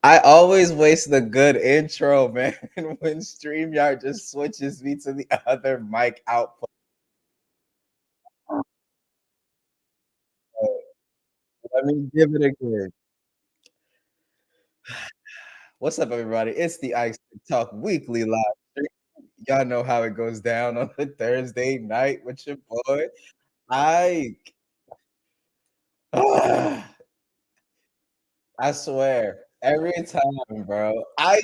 I always waste the good intro, man, when StreamYard just switches me to the other mic output. Let me give it again. What's up, everybody? It's the IkesTechTalk weekly live stream. Y'all know how it goes down on a Thursday night with your boy, Ike. I swear, every time, bro. I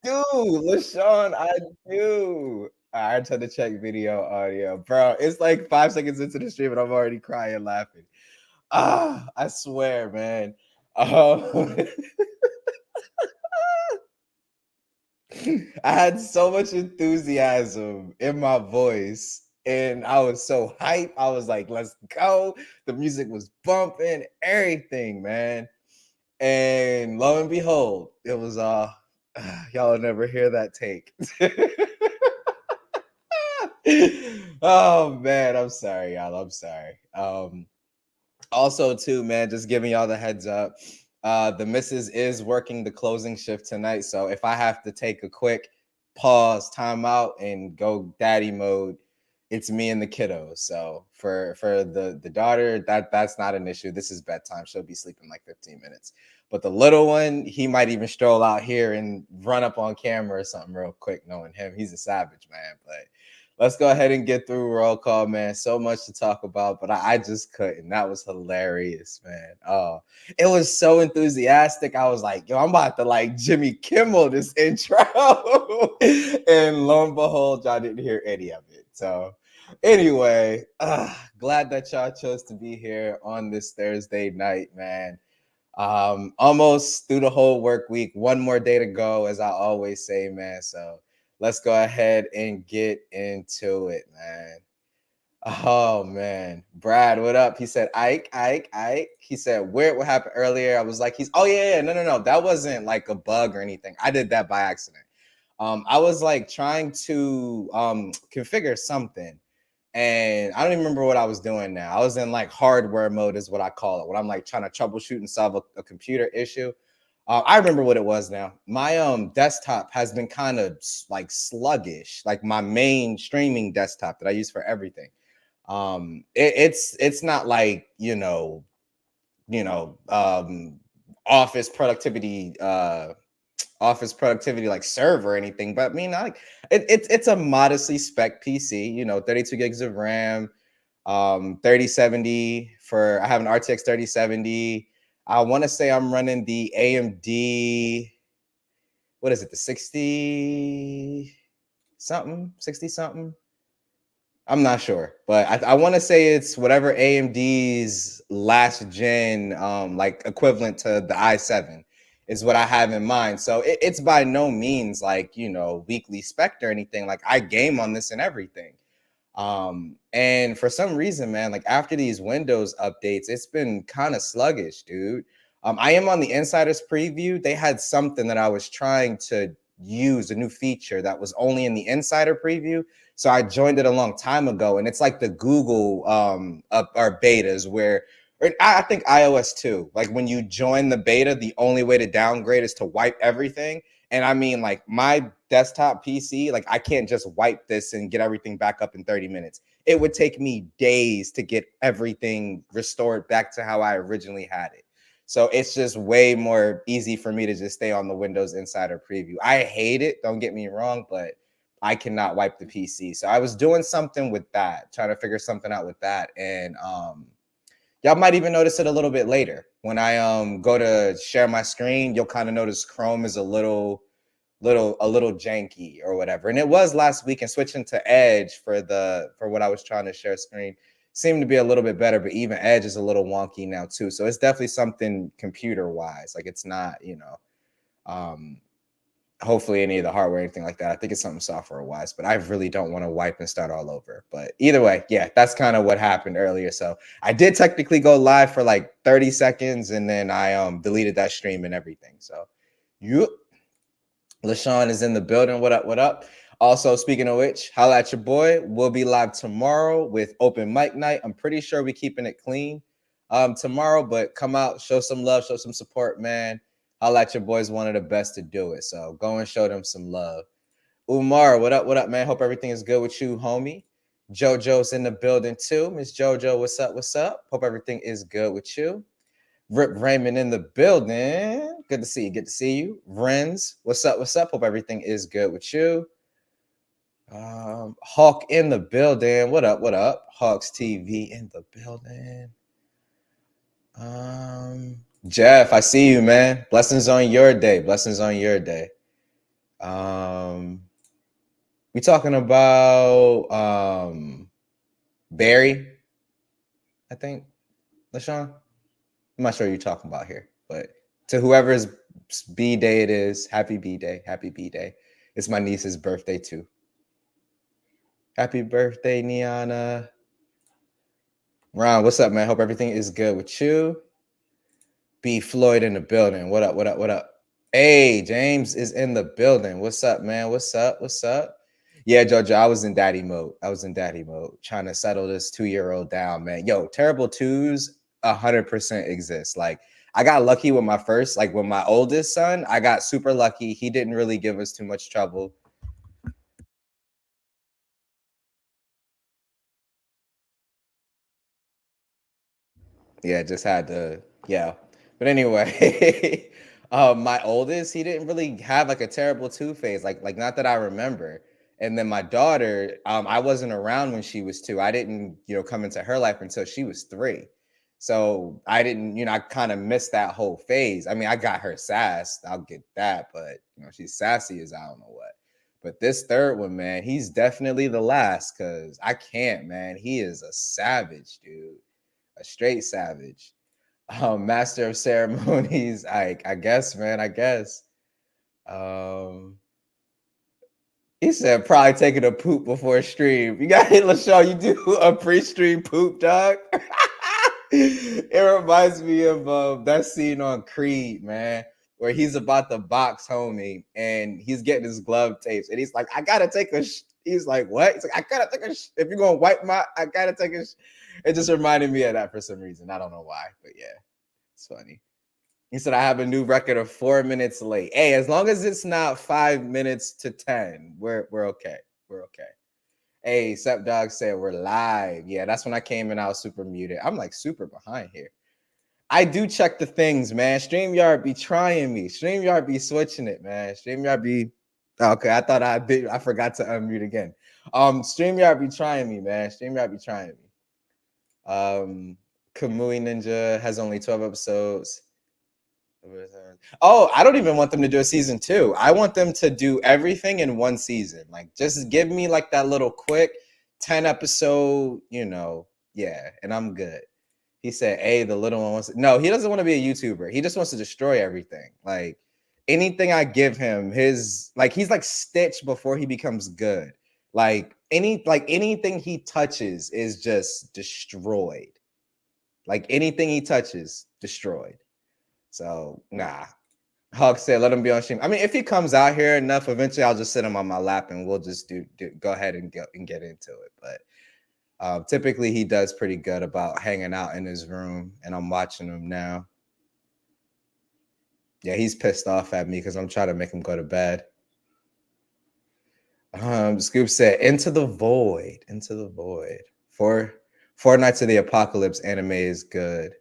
do, LaShawn, I do. I tried to check video audio, bro. It's like 5 seconds into the stream and I'm already crying laughing. I swear, man. Um, I had so much enthusiasm in my voice and I was so hyped. I was like, let's go. The music was bumping, everything, man. And lo and behold, it was y'all will never hear that take. Oh man, I'm sorry, y'all. I'm sorry. Also, too, man, just giving y'all the heads up. The missus is working the closing shift tonight. So if I have to take a quick pause, time out, and go daddy mode, it's me and the kiddos. So for the daughter, that's not an issue. This is bedtime. She'll be sleeping like 15 minutes. But the little one, he might even stroll out here and run up on camera or something real quick, knowing him. He's a savage, man. But let's go ahead and get through roll call, man. So much to talk about, but I just couldn't. That was hilarious, man. Oh, it was so enthusiastic. I was like, yo, I'm about to like Jimmy Kimmel this intro. And lo and behold, y'all didn't hear any of it. So anyway, glad that y'all chose to be here on this Thursday night, man. Almost through the whole work week. One more day to go, as I always say, man. So let's go ahead and get into it, man. Oh man, Brad, what up? He said, Ike. He said, weird what happened earlier. I was like, oh yeah, no. That wasn't like a bug or anything. I did that by accident. I was like trying to configure something and I don't even remember what I was doing now. I was in like hardware mode, is what I call it, when I'm like trying to troubleshoot and solve a computer issue. I remember what it was now. My desktop has been kind of like sluggish, like my main streaming desktop that I use for everything. It's not like you know office productivity like server or anything, but I mean, like it's a modestly spec PC, 32 gigs of RAM, 3070 for, I have an RTX 3070. I want to say I'm running the AMD, what is it, the 60 something. I'm not sure, but I want to say it's whatever AMD's last gen, like equivalent to the i7 is what I have in mind. So it's by no means like, weekly spec or anything. Like I game on this and everything. And for some reason, man, like after these Windows updates, it's been kind of sluggish, dude. I am on the Insider's preview. They had something that I was trying to use, a new feature that was only in the Insider preview. So I joined it a long time ago, and it's like the Google or betas where, or I think iOS too. Like when you join the beta, the only way to downgrade is to wipe everything. And I mean, like my desktop PC, like I can't just wipe this and get everything back up in 30 minutes. It would take me days to get everything restored back to how I originally had it. So it's just way more easy for me to just stay on the Windows Insider preview. I hate it, don't get me wrong, but I cannot wipe the PC. So I was doing something with that, trying to figure something out with that. And y'all might even notice it a little bit later. When I go to share my screen, you'll kind of notice Chrome is a little janky or whatever. And it was last week, and switching to Edge for what I was trying to share screen seemed to be a little bit better, but even Edge is a little wonky now too. So it's definitely something computer wise. Like it's not, um, hopefully any of the hardware or anything like that. I think it's something software wise, but I really don't want to wipe and start all over. But either way, yeah, that's kind of what happened earlier. So I did technically go live for like 30 seconds and then I deleted that stream and everything. So you, LaShawn is in the building. What up? What up? Also, speaking of which, holla at your boy. We'll be live tomorrow with open mic night. I'm pretty sure we're keeping it clean tomorrow, but come out, show some love, show some support, man. I'll let your boys one of the best to do it. So go and show them some love. Umar, what up? What up, man? Hope everything is good with you, homie. JoJo's in the building too. Miss JoJo, what's up? What's up? Hope everything is good with you. Rip Raymond in the building. Good to see you. Good to see you. Renz, what's up? What's up? Hope everything is good with you. Hawk in the building. What up? What up? Hawks TV in the building. Jeff, I see you, man. Blessings on your day. Blessings on your day. We talking about Barry, I think, LaShawn. I'm not sure what you're talking about here, but to whoever's B day it is, happy B day, happy B day. It's my niece's birthday too. Happy birthday, Niana. Ron, what's up, man? Hope everything is good with you. B Floyd in the building. What up? What up? What up? Hey, James is in the building. What's up, man? What's up? What's up? Yeah, Jojo, I was in daddy mode. Trying to settle this 2-year-old down, man. Yo, terrible twos 100% exist. Like, I got lucky with my first, like with my oldest son. I got super lucky. He didn't really give us too much trouble. Yeah, just had to, yeah. But anyway, my oldest, he didn't really have like a terrible two phase, like not that I remember. And then my daughter, I wasn't around when she was 2. I didn't, come into her life until she was 3. So I didn't, I kind of missed that whole phase. I mean, I got her sassed, I'll get that, but she's sassy as I don't know what. But this third one, man, he's definitely the last because I can't, man. He is a savage, dude, a straight savage. Master of ceremonies. I guess, man. I guess. He said probably taking a poop before a stream. You got hit, LaShaw. You do a pre-stream poop, dog. It reminds me of that scene on Creed, man, where he's about to box homie and he's getting his glove tapes and he's like, I gotta take a. He's like, what? He's like, I gotta take a. If you're gonna wipe my, I gotta take a. It just reminded me of that for some reason. I don't know why, but yeah, it's funny. He said, I have a new record of 4 minutes late. Hey, as long as it's not 5 minutes to 10, we're okay. We're okay. Hey, Sep Dog said we're live. Yeah, that's when I came in. I was super muted. I'm like super behind here. I do check the things, man. StreamYard be trying me. StreamYard be switching it, man. StreamYard be okay. I thought I forgot to unmute again. StreamYard be trying me, man. StreamYard be trying me. Kamui Ninja has only 12 episodes. Oh, I don't even want them to do a season 2. I want them to do everything in one season. Like, just give me like that little quick 10 episode, yeah, and I'm good. He said, hey, the little one wants to. No, he doesn't want to be a YouTuber. He just wants to destroy everything. Like, anything I give him, he's like Stitch before he becomes good. Like anything he touches is just destroyed. Like anything he touches, destroyed. So nah. Hawk said, let him be on stream. I mean, if he comes out here enough, eventually I'll just sit him on my lap and we'll just go ahead and get into it. But typically he does pretty good about hanging out in his room, and I'm watching him now. Yeah, he's pissed off at me because I'm trying to make him go to bed. Scoop said, into the void. Four Nights of the Apocalypse anime is good.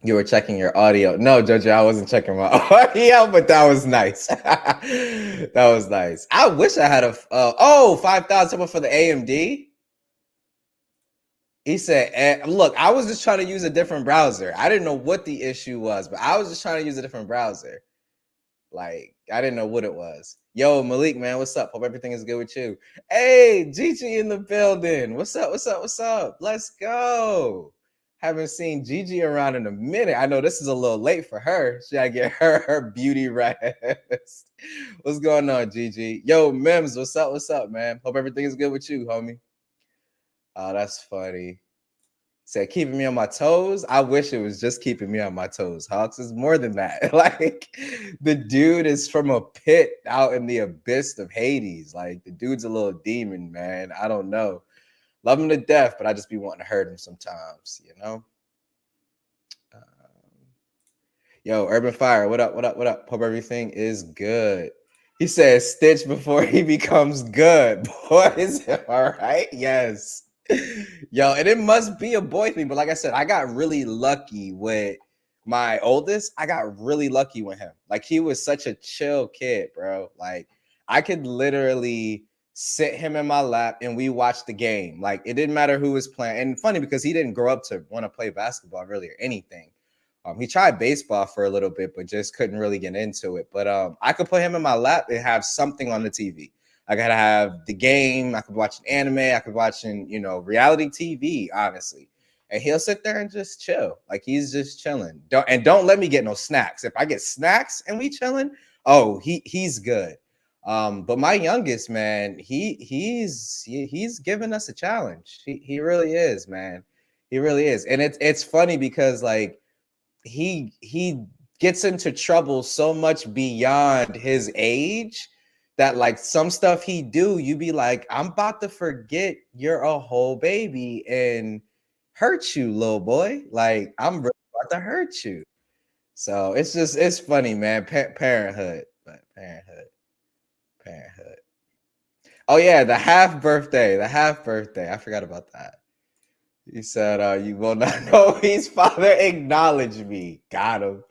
You were checking your audio. No, Jojo, I wasn't checking my audio, but that was nice. That was nice. I wish I had a 5,000 for the AMD. He said, look, I was just trying to use a different browser. I didn't know what the issue was, but I was just trying to use a different browser. Like, I didn't know what it was. Yo, Malik, man, what's up? Hope everything is good with you. Hey, Gigi in the building. What's up? What's up? What's up? Let's go. Haven't seen Gigi around in a minute. I know this is a little late for her. Should I get her beauty rest? What's going on, Gigi? Yo, Mims, what's up? What's up, man? Hope everything is good with you, homie. Oh, that's funny. Said keeping me on my toes. I wish it was just keeping me on my toes. Hawks is more than that. Like, the dude is from a pit out in the abyss of Hades. Like, the dude's a little demon, man. I don't know. Love him to death, but I just be wanting to hurt him sometimes, Yo, Urban Fire, what up? What up? What up? Hope everything is good. He says Stitch before he becomes good. Boy, is it all right? Yes. Yo, and it must be a boy thing, but like I said, I got really lucky with my oldest. I got really lucky with him. Like he was such a chill kid, bro. Like I could literally sit him in my lap and we watched the game. Like it didn't matter who was playing. And funny because he didn't grow up to want to play basketball really or anything. He tried baseball for a little bit, but just couldn't really get into it. But I could put him in my lap and have something on the TV. I gotta have the game. I could watch an anime. I could watch reality TV, honestly. And he'll sit there and just chill. Like he's just chilling. Don't let me get no snacks. If I get snacks and we chilling, oh, he's good. But my youngest, man, he's giving us a challenge. He really is, man. He really is. And it's funny because like he gets into trouble so much beyond his age that like some stuff he do, you be like, I'm about to forget you're a whole baby and hurt you, little boy. Like I'm really about to hurt you. So it's funny, man. Parenthood, but parenthood. Oh yeah, the half birthday. I forgot about that. He said, "You will not know his father. Acknowledge me." Got him.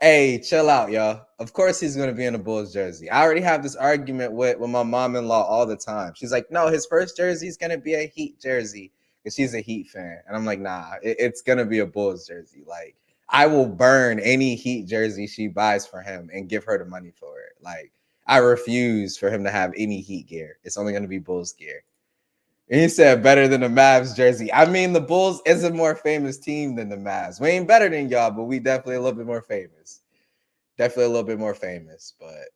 Hey, chill out, y'all. Of course he's gonna be in a Bulls jersey. I already have this argument with my mom-in-law all the time. She's like, no, his first jersey is gonna be a Heat jersey because she's a Heat fan. And I'm like, nah, it's gonna be a Bulls jersey. Like, I will burn any Heat jersey she buys for him and give her the money for it. Like, I refuse for him to have any Heat gear. It's only gonna be Bulls gear. And he said better than the Mavs jersey. I mean, the Bulls is a more famous team than the Mavs. We ain't better than y'all, but we definitely a little bit more famous. Definitely a little bit more famous, but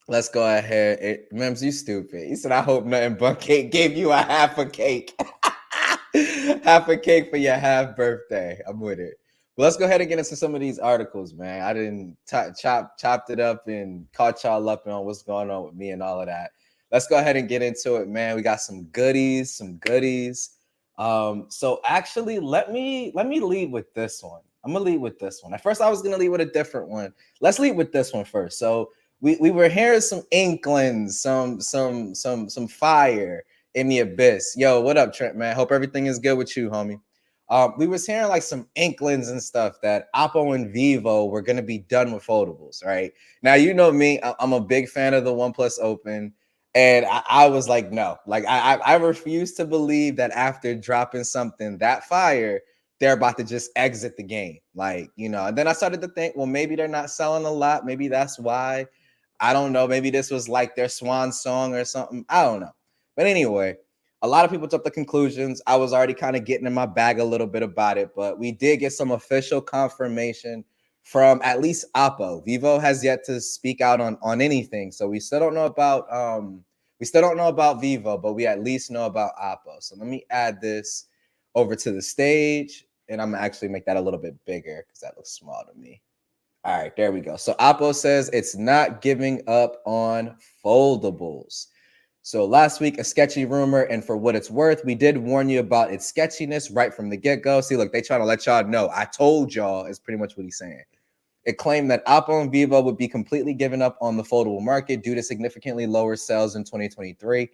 let's go ahead. Mems, you stupid. He said, I hope nothing but cake gave you a half a cake. Half a cake for your half birthday. I'm with it. Well, let's go ahead and get into some of these articles, man. I didn't chopped it up and caught y'all up on what's going on with me and all of that. Let's go ahead and get into it, man. We got some goodies, So actually, let me lead with this one. I'm gonna lead with this one. At first, I was gonna lead with a different one. Let's lead with this one first. So we were hearing some inklings, some fire in the abyss. Yo, what up, Trent, man? Hope everything is good with you, homie. We was hearing like some inklings and stuff that Oppo and Vivo were gonna be done with foldables, right? Now you know me, I'm a big fan of the OnePlus Open. And I was like, no, like I refuse to believe that after dropping something that fire, they're about to just exit the game. Like, and then I started to think, well, maybe they're not selling a lot. Maybe that's why. I don't know. Maybe this was like their swan song or something. I don't know. But anyway, a lot of people took the conclusions. I was already kind of getting in my bag a little bit about it, but we did get some official confirmation from at least Oppo. Vivo has yet to speak out on anything, so we still don't know about Vivo, but we at least know about Oppo. So let me add this over to the stage, and I'm gonna actually make that a little bit bigger because that looks small to me. All right, there we go. So Oppo says it's not giving up on foldables. So last week, a sketchy rumor, and for what it's worth, we did warn you about its sketchiness right from the get-go. See, look, they trying to let y'all know. I told y'all is pretty much what he's saying. It claimed that Oppo and Vivo would be completely given up on the foldable market due to significantly lower sales in 2023.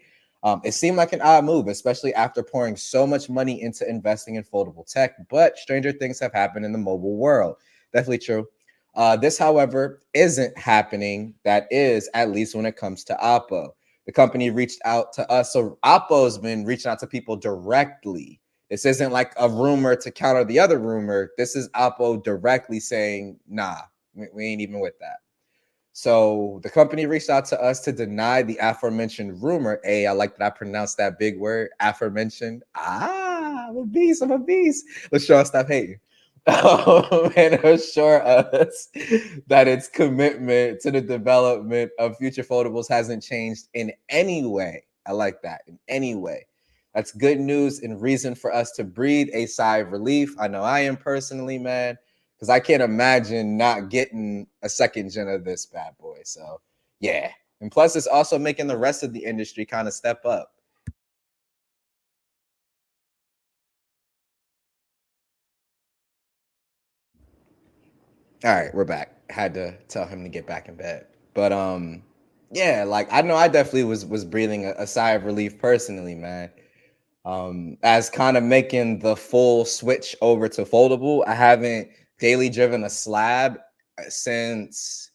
It seemed like an odd move, especially after pouring so much money into investing in foldable tech, but stranger things have happened in the mobile world. Definitely true. This, however, isn't happening. That is, at least when it comes to Oppo. The company reached out to us. So Oppo's been reaching out to people directly. This isn't like a rumor to counter the other rumor. This is Oppo directly saying, nah, we ain't even with that. So the company reached out to us to deny the aforementioned rumor. Hey, I like that I pronounced that big word, aforementioned. I'm a beast. Let's show us stop hating. And assure us that its commitment to the development of future foldables hasn't changed in any way. I like that, in any way. That's good news and reason for us to breathe a sigh of relief. I know I am personally, man, because I can't imagine not getting a second gen of this bad boy. So, yeah. And plus, it's also making the rest of the industry kind of step up. All right, we're back. Had to tell him to get back in bed. But yeah, like I know I definitely was breathing a sigh of relief personally, man. As kind of making the full switch over to foldable. I haven't daily driven a slab since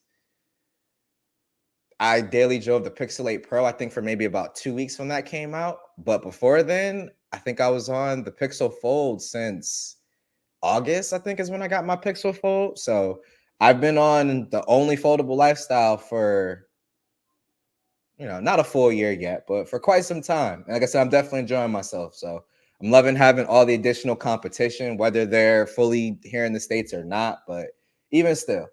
I daily drove the Pixel 8 Pro, I think for maybe about 2 weeks when that came out. But before then, I think I was on the Pixel Fold since August, I think is when I got my Pixel Fold. So I've been on the only foldable lifestyle for, not a full year yet, but for quite some time. And like I said, I'm definitely enjoying myself. So I'm loving having all the additional competition, whether they're fully here in the States or not. But even still,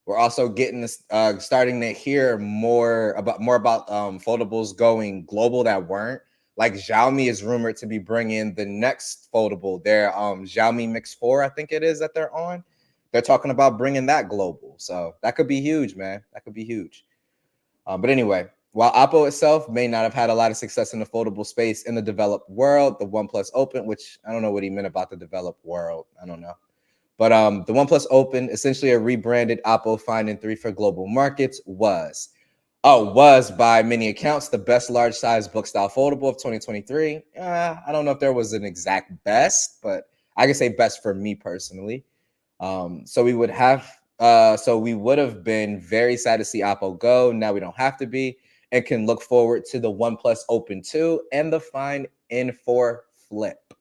we're also getting this, starting to hear more about foldables going global that weren't. Like Xiaomi is rumored to be bringing the next foldable, their Xiaomi Mix 4, I think it is that they're on. They're talking about bringing that global, so that could be huge, man. That could be huge. But anyway, while Oppo itself may not have had a lot of success in the foldable space in the developed world, the OnePlus Open, which I don't know what he meant about the developed world, I don't know. But the OnePlus Open, essentially a rebranded Oppo Find N3 for global markets, was by many accounts the best large size book style foldable of 2023. I don't know if there was an exact best, but I can say best for me personally. So we would have been very sad to see Oppo go. Now we don't have to be, and can look forward to the OnePlus Open 2 and the Find N4 Flip.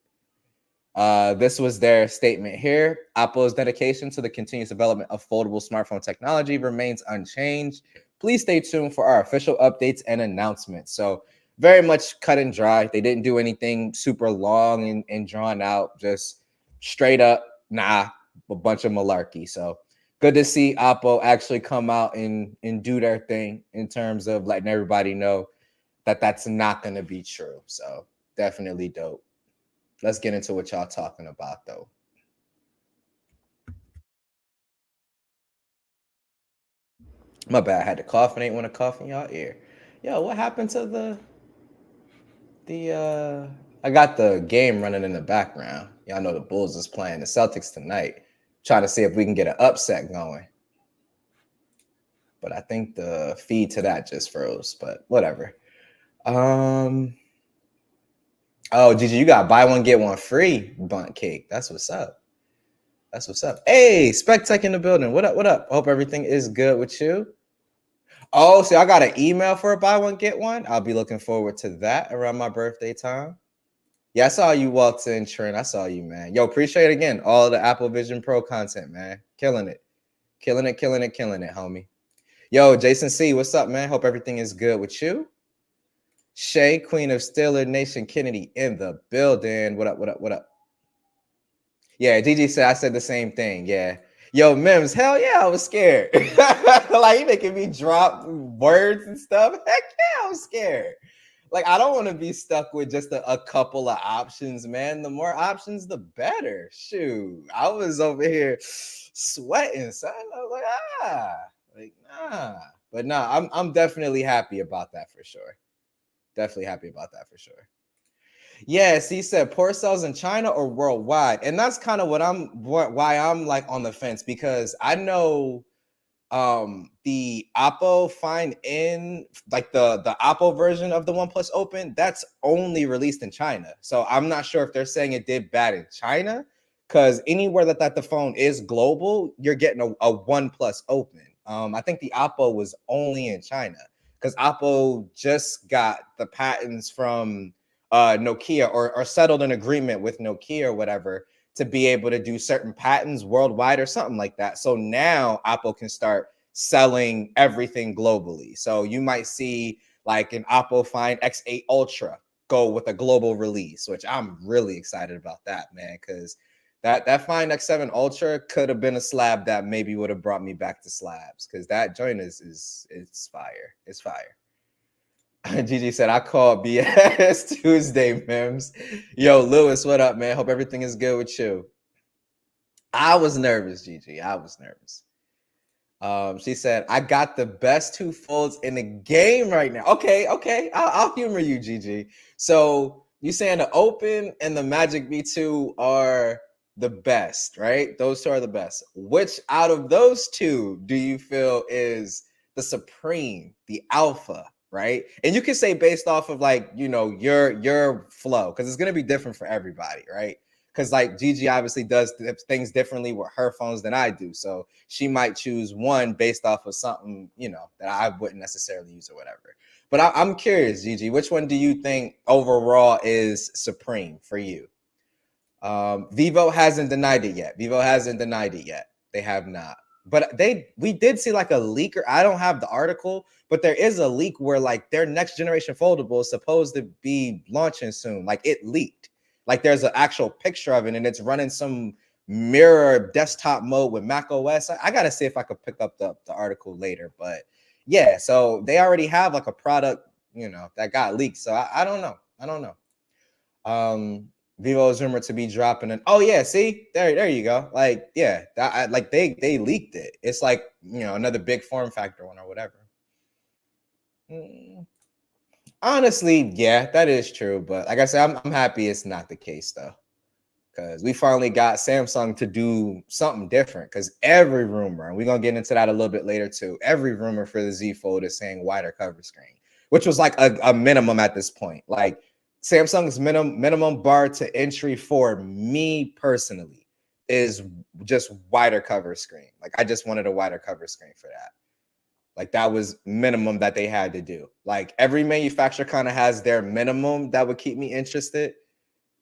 This was their statement here. Apple's dedication to the continuous development of foldable smartphone technology remains unchanged. Please stay tuned for our official updates and announcements. So very much cut and dry. They didn't do anything super long and drawn out, just straight up, a bunch of malarkey. So good to see Oppo actually come out and do their thing in terms of letting everybody know that that's not going to be true. So definitely dope. Let's get into what y'all talking about, though. My bad. I had to cough and ain't want to cough in y'all ear. Yo, what happened to the I got the game running in the background. Y'all know the Bulls is playing the Celtics tonight. Trying to see if we can get an upset going. But I think the feed to that just froze, but whatever. Oh, Gigi, you got buy one, get one free bunt cake. That's what's up. That's what's up. Hey, Spec Tech in the building. What up? What up? Hope everything is good with you. Oh, so I got an email for a buy one, get one. I'll be looking forward to that around my birthday time. Yeah, I saw you walked in, Trent. I saw you, man. Yo, appreciate again all the Apple Vision Pro content, man. Killing it. Killing it, homie. Yo, Jason C, what's up, man? Hope everything is good with you. Shay, Queen of Steeler Nation Kennedy in the building. What up, what up, what up? Yeah, Gigi said I said the same thing. Yeah. Yo, Mims, hell yeah, I was scared. Like, you making me drop words and stuff. Heck yeah, I was scared. Like, I don't want to be stuck with just a couple of options, man. The more options, the better. Shoot, I was over here sweating, son. I was like, nah. But nah, I'm definitely happy about that for sure. Definitely happy about that for sure. Yes, he said poor cells in China or worldwide, and that's kind of why I'm like on the fence, because I know the Oppo Find N, like the Oppo version of the OnePlus Open, that's only released in China. So I'm not sure if they're saying it did bad in China, because anywhere that the phone is global, you're getting a OnePlus Open. I think the Oppo was only in China because Oppo just got the patents from Nokia, or settled an agreement with Nokia or whatever to be able to do certain patents worldwide or something like that. So now Oppo can start selling everything globally. So you might see like an Oppo Find X8 Ultra go with a global release, which I'm really excited about that, man, because that Find X7 Ultra could have been a slab that maybe would have brought me back to slabs, because that joint is it's fire. It's fire. Gigi said, I called BS Tuesday, Mims. Yo, Lewis, what up, man? Hope everything is good with you. I was nervous, Gigi. I was nervous. She said, I got the best two folds in the game right now. Okay. I'll humor you, Gigi. So you saying the Open and the Magic V2 are the best, right? Those two are the best. Which out of those two do you feel is the supreme, the alpha, right? And you can say based off of like, you know, your flow, because it's gonna be different for everybody, right? Because like Gigi obviously does things differently with her phones than I do. So she might choose one based off of something, you know, that I wouldn't necessarily use or whatever. But I'm curious, Gigi, which one do you think overall is supreme for you? Vivo hasn't denied it yet. Vivo hasn't denied it yet. They have not. But we did see like a leaker. I don't have the article, but there is a leak where like their next generation foldable is supposed to be launching soon. Like it leaked. Like there's an actual picture of it, and it's running some mirror desktop mode with Mac OS. I gotta see if I could pick up the article later. But yeah, so they already have like a product, you know, that got leaked. So I don't know. I don't know. Vivo is rumored to be dropping an. Oh yeah, see there you go. Like yeah, like they leaked it. It's like, you know, another big form factor one or whatever. Honestly, yeah, that is true. But like I said, I'm happy it's not the case though, because we finally got Samsung to do something different. Because every rumor, and we're gonna get into that a little bit later too. Every rumor for the Z Fold is saying wider cover screen, which was like a minimum at this point. Like Samsung's minimum bar to entry for me personally is just wider cover screen. Like I just wanted a wider cover screen for that. Like that was minimum that they had to do. Like every manufacturer kind of has their minimum that would keep me interested.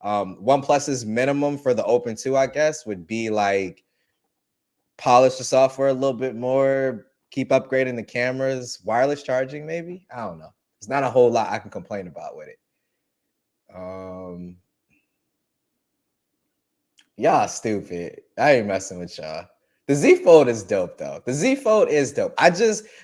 OnePlus's minimum for the Open 2, I guess, would be like polish the software a little bit more, keep upgrading the cameras, wireless charging, maybe. I don't know. There's not a whole lot I can complain about with it. Y'all stupid. I ain't messing with y'all. The Z Fold is dope though. The Z Fold is dope.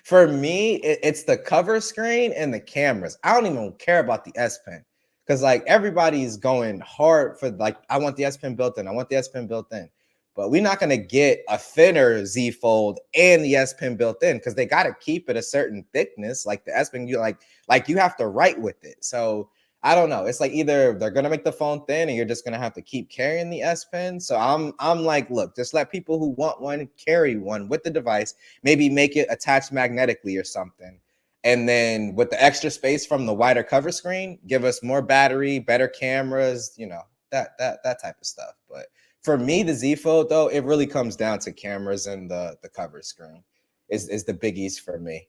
For me, it's the cover screen and the cameras. I don't even care about the S Pen, because like everybody's going hard for like, I want the S Pen built in. I want the S Pen built in. But we're not gonna get a thinner Z Fold and the S Pen built in, because they gotta keep it a certain thickness. Like the S Pen, you like you have to write with it. So I don't know. It's like either they're gonna make the phone thin, and you're just gonna have to keep carrying the S Pen. So I'm like, look, just let people who want one carry one with the device. Maybe make it attached magnetically or something. And then with the extra space from the wider cover screen, give us more battery, better cameras, you know, that type of stuff. But for me, the Z Fold though, it really comes down to cameras and the cover screen is the biggies for me.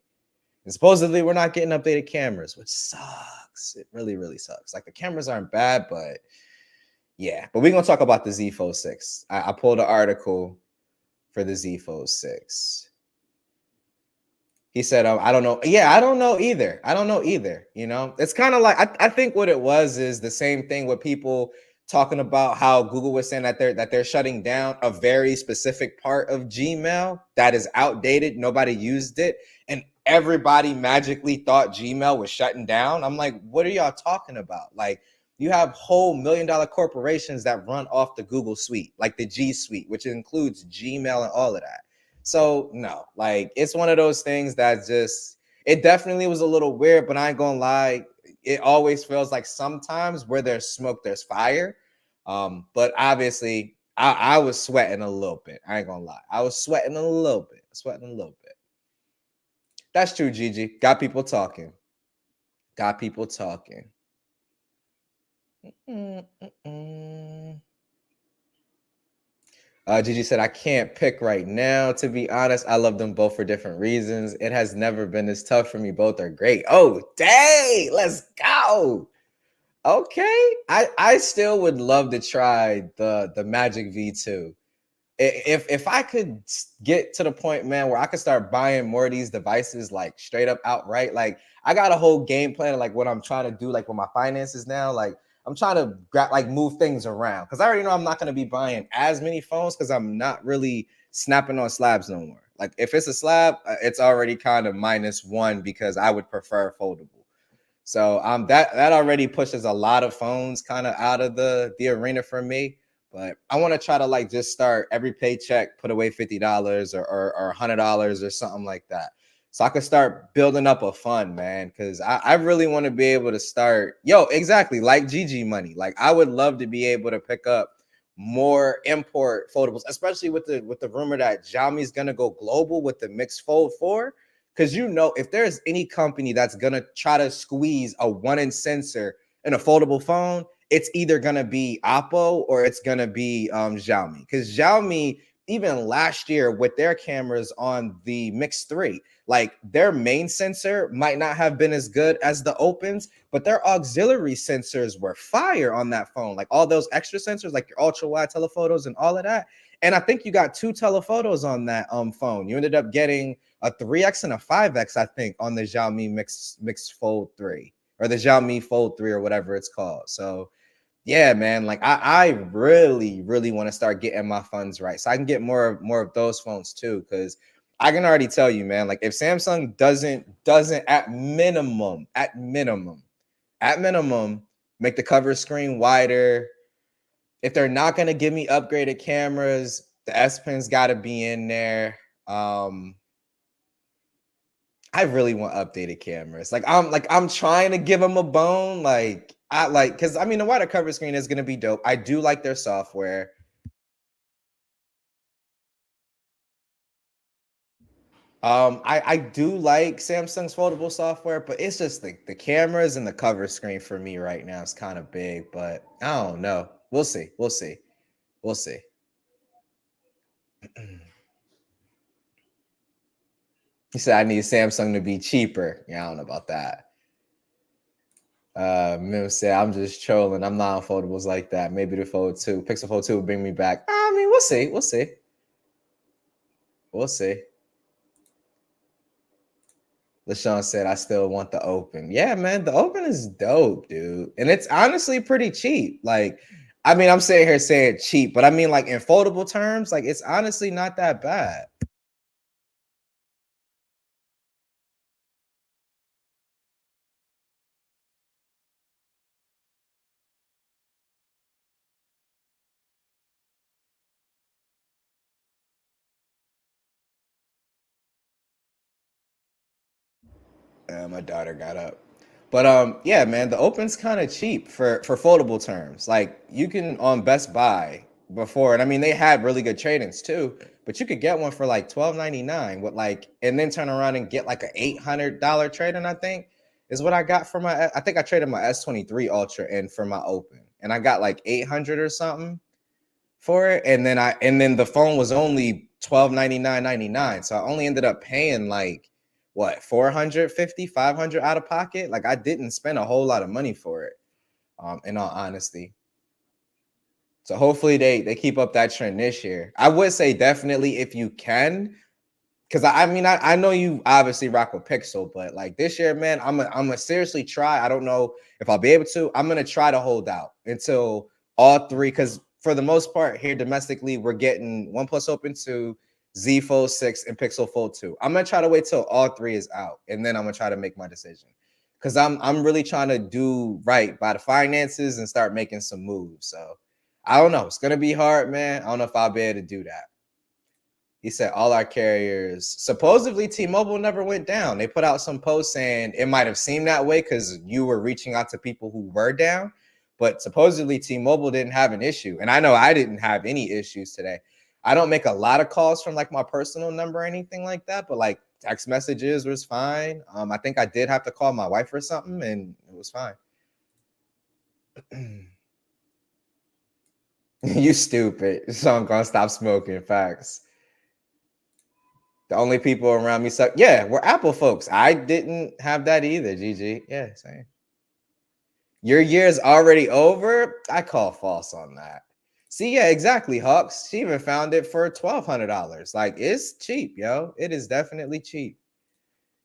And supposedly we're not getting updated cameras, which sucks. It really, really sucks. Like the cameras aren't bad, but yeah. But we're gonna talk about the Z Fold 6. I pulled an article for the Z Fold 6. He said, I don't know. Yeah, I don't know either. I don't know either. You know, it's kind of like I think what it was is the same thing with people talking about how Google was saying that they're shutting down a very specific part of Gmail that is outdated. Nobody used it, and everybody magically thought Gmail was shutting down. I'm like, what are y'all talking about? Like, you have whole $1 million corporations that run off the Google suite, like the G Suite, which includes Gmail and all of that. So no, like it's one of those things that just, it definitely was a little weird, but I ain't gonna lie, it always feels like sometimes where there's smoke, there's fire. But obviously I was sweating a little bit. I ain't gonna lie. I was sweating a little bit. That's true, Gigi. Got people talking. Got people talking. Gigi said, I can't pick right now. To be honest, I love them both for different reasons. It has never been this tough for me. Both are great. Oh, dang. Let's go. Okay. I still would love to try the Magic V2. If I could get to the point, man, where I could start buying more of these devices, like straight up outright, like I got a whole game plan of like what I'm trying to do, like with my finances now. Like I'm trying to like move things around, because I already know I'm not going to be buying as many phones, because I'm not really snapping on slabs no more. Like if it's a slab, it's already kind of -1, because I would prefer foldable. So that already pushes a lot of phones kind of out of the arena for me. But I want to try to like just start every paycheck, put away $50 or $100 or something like that, so I could start building up a fund, man. Because I really want to be able to start, exactly like GG money. Like I would love to be able to pick up more import foldables, especially with the rumor that Xiaomi is gonna go global with the Mix Fold 4. Because if there's any company that's gonna try to squeeze a 1-inch sensor in a foldable phone, it's either gonna be Oppo or it's gonna be Xiaomi. Because Xiaomi, even last year with their cameras on the Mix 3, like their main sensor might not have been as good as the opens, but their auxiliary sensors were fire on that phone. Like all those extra sensors, like your ultra wide telephotos and all of that. And I think you got 2 telephotos on that phone. You ended up getting a 3x and a 5x, I think, on the Xiaomi Mix Fold 3 or the Xiaomi Fold 3 or whatever it's called. So yeah, man, like I really, really want to start getting my funds right so I can get more of those phones too. Because I can already tell you, man, like if Samsung doesn't at minimum make the cover screen wider, if they're not gonna give me upgraded cameras, the S Pen's got to be in there. I really want updated cameras. I'm trying to give them a bone. Because I mean the wider cover screen is gonna be dope. I do like their software. I do like Samsung's foldable software, but it's just the cameras and the cover screen for me right now is kind of big. But I don't know. We'll see. We'll see. We'll see. He said I need Samsung to be cheaper. Yeah, I don't know about that. Mim said, I'm just trolling. I'm not on foldables like that. Maybe the Fold 2. Pixel Fold 2 will bring me back. I mean, we'll see. We'll see. We'll see. LaShawn said, I still want the Open. Yeah, man, the Open is dope, dude. And it's honestly pretty cheap. Like, I mean, I'm sitting here saying cheap, but I mean, like, in foldable terms, like, it's honestly not that bad. My daughter got up. But yeah, man, the Open's kind of cheap for foldable terms. Like you can on Best Buy before, and I mean they had really good trade-ins too, but you could get one for like $12.99 with like, and then turn around and get like an $800 trade-in, I think, is what I got for I think I traded my S23 Ultra in for my Open, and I got like 800 or something for it. And then the phone was only $12.99.99. So I only ended up paying like what 450, 500 out of pocket. Like I didn't spend a whole lot of money for it, in all honesty. So hopefully they keep up that trend this year. I would say definitely if you can, because I mean I know you obviously rock with Pixel, but like this year, man, I'm gonna seriously try. I don't know if I'll be able to. I'm gonna try to hold out until all three, because for the most part here domestically, we're getting OnePlus Open 2, Z Fold 6, and Pixel Fold 2. I'm gonna try to wait till all three is out, and then I'm gonna try to make my decision. Because I'm really trying to do right by the finances and start making some moves. So I don't know. It's gonna be hard, man. I don't know if I'll be able to do that. He said all our carriers. Supposedly, T-Mobile never went down. They put out some posts saying it might have seemed that way because you were reaching out to people who were down, but supposedly T-Mobile didn't have an issue. And I know I didn't have any issues today. I don't make a lot of calls from like my personal number or anything like that, but like text messages was fine. I think I did have to call my wife or something, and it was fine. You stupid. So I'm gonna stop smoking. Facts. The only people around me suck. Yeah, we're Apple folks. I didn't have that either, GG. Yeah, same. Your year's already over. I call false on that. See, yeah, exactly, Hawks. She even found it for $1,200. Like, it's cheap, yo. It is definitely cheap.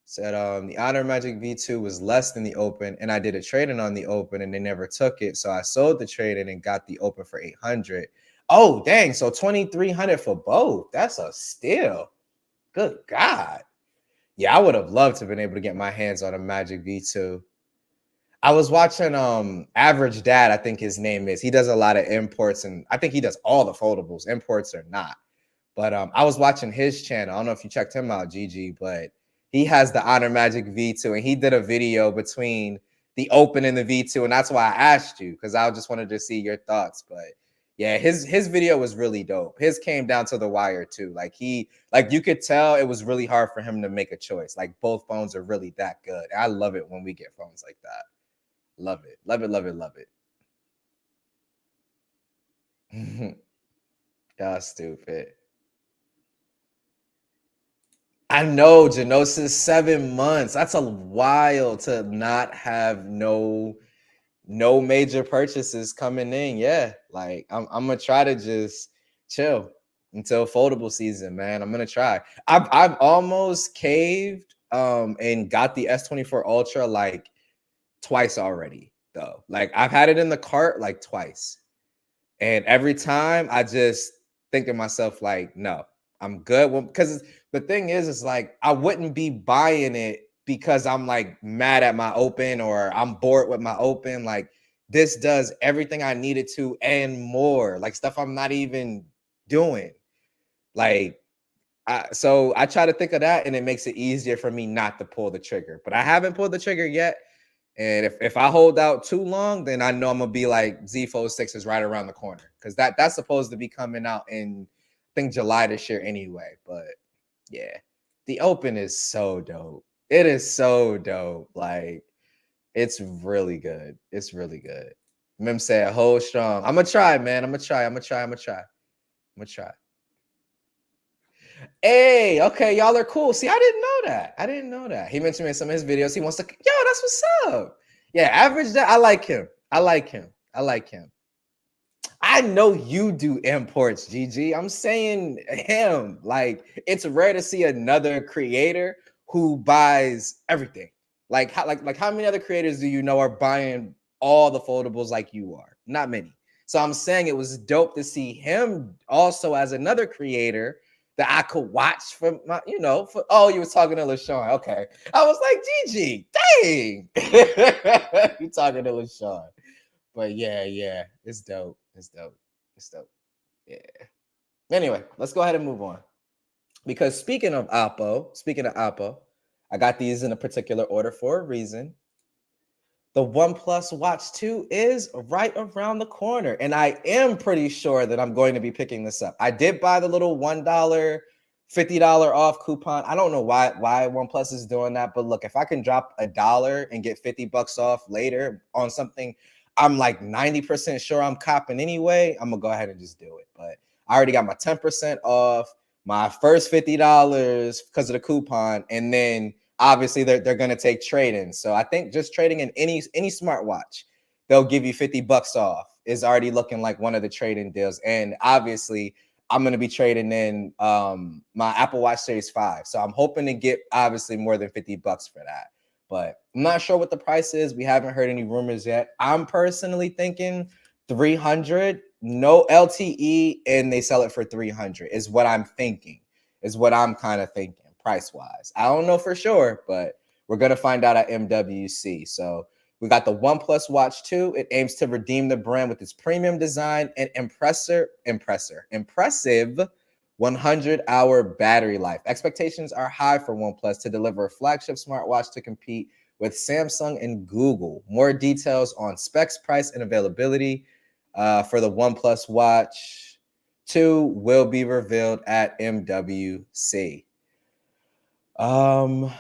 Said the Honor Magic V2 was less than the Open, and I did a trade-in on the Open, and they never took it. So I sold the trade-in and got the Open for 800. Oh, dang. So 2,300 for both. That's a steal. Good God. Yeah, I would have loved to have been able to get my hands on a Magic V2. I was watching Average Dad, I think his name is. He does a lot of imports, and I think he does all the foldables, imports or not. But I was watching his channel. I don't know if you checked him out, GG, but he has the Honor Magic V2, and he did a video between the Open and the V2, and that's why I asked you, because I just wanted to see your thoughts. But Yeah, his video was really dope. His came down to the wire too. Like you could tell it was really hard for him to make a choice. Like both phones are really that good. I love it when we get phones like that. Love it. Love it, love it, love it. Y'all stupid. I know Genosis 7 months. That's a while to not have no major purchases coming in. Yeah, like I'm gonna try to just chill until foldable season, man. I'm gonna try. I've almost caved and got the S24 Ultra like twice already though. Like I've had it in the cart like twice. And every time I just think to myself, like, no, I'm good. Well, because the thing is like I wouldn't be buying it because I'm like mad at my open or I'm bored with my open. Like this does everything I needed to and more, like stuff I'm not even doing. Like so I try to think of that and it makes it easier for me not to pull the trigger. But I haven't pulled the trigger yet. And if I hold out too long, then I know I'm gonna be like Z Fold 6 is right around the corner because that's supposed to be coming out in I think July this year anyway. But yeah, the open is so dope. It is so dope. Like it's really good. It's really good. Mem said hold strong. I'm gonna try, man. I'm gonna try. I'm gonna try. I'm gonna try. I'm gonna try. Hey, okay, y'all are cool. See, I didn't know that. I didn't know that. He mentioned me in some of his videos. He wants to, yo, that's what's up. Yeah, average that. I like him. I like him. I like him. I know you do imports, GG. I'm saying him. Like, it's rare to see another creator who buys everything. Like how many other creators do you know are buying all the foldables like you are? Not many. So I'm saying it was dope to see him also as another creator that I could watch for my, for you was talking to LaShawn. Okay. I was like, GG, dang. You talking to LaShawn. But yeah, it's dope. It's dope. It's dope. Yeah. Anyway, let's go ahead and move on. Because speaking of Oppo, I got these in a particular order for a reason. The OnePlus Watch 2 is right around the corner. And I am pretty sure that I'm going to be picking this up. I did buy the little $1, $50 off coupon. I don't know why OnePlus is doing that. But look, if I can drop $1 and get 50 bucks off later on something I'm like 90% sure I'm copping anyway, I'm going to go ahead and just do it. But I already got my 10% off, my first $50 because of the coupon. And then obviously they're going to take trade-in. So I think just trading in any smartwatch, they'll give you 50 bucks off is already looking like one of the trade-in deals. And obviously I'm going to be trading in my Apple Watch Series 5. So I'm hoping to get obviously more than 50 bucks for that. But I'm not sure what the price is. We haven't heard any rumors yet. I'm personally thinking 300, no LTE, and they sell it for 300 is what I'm thinking, is what I'm kind of thinking price-wise. I don't know for sure, but we're going to find out at MWC. So we got the OnePlus Watch 2. It aims to redeem the brand with its premium design and impressive 100-hour battery life. Expectations are high for OnePlus to deliver a flagship smartwatch to compete with Samsung and Google. More details on specs, price, and availability for the OnePlus Watch 2 will be revealed at MWC. All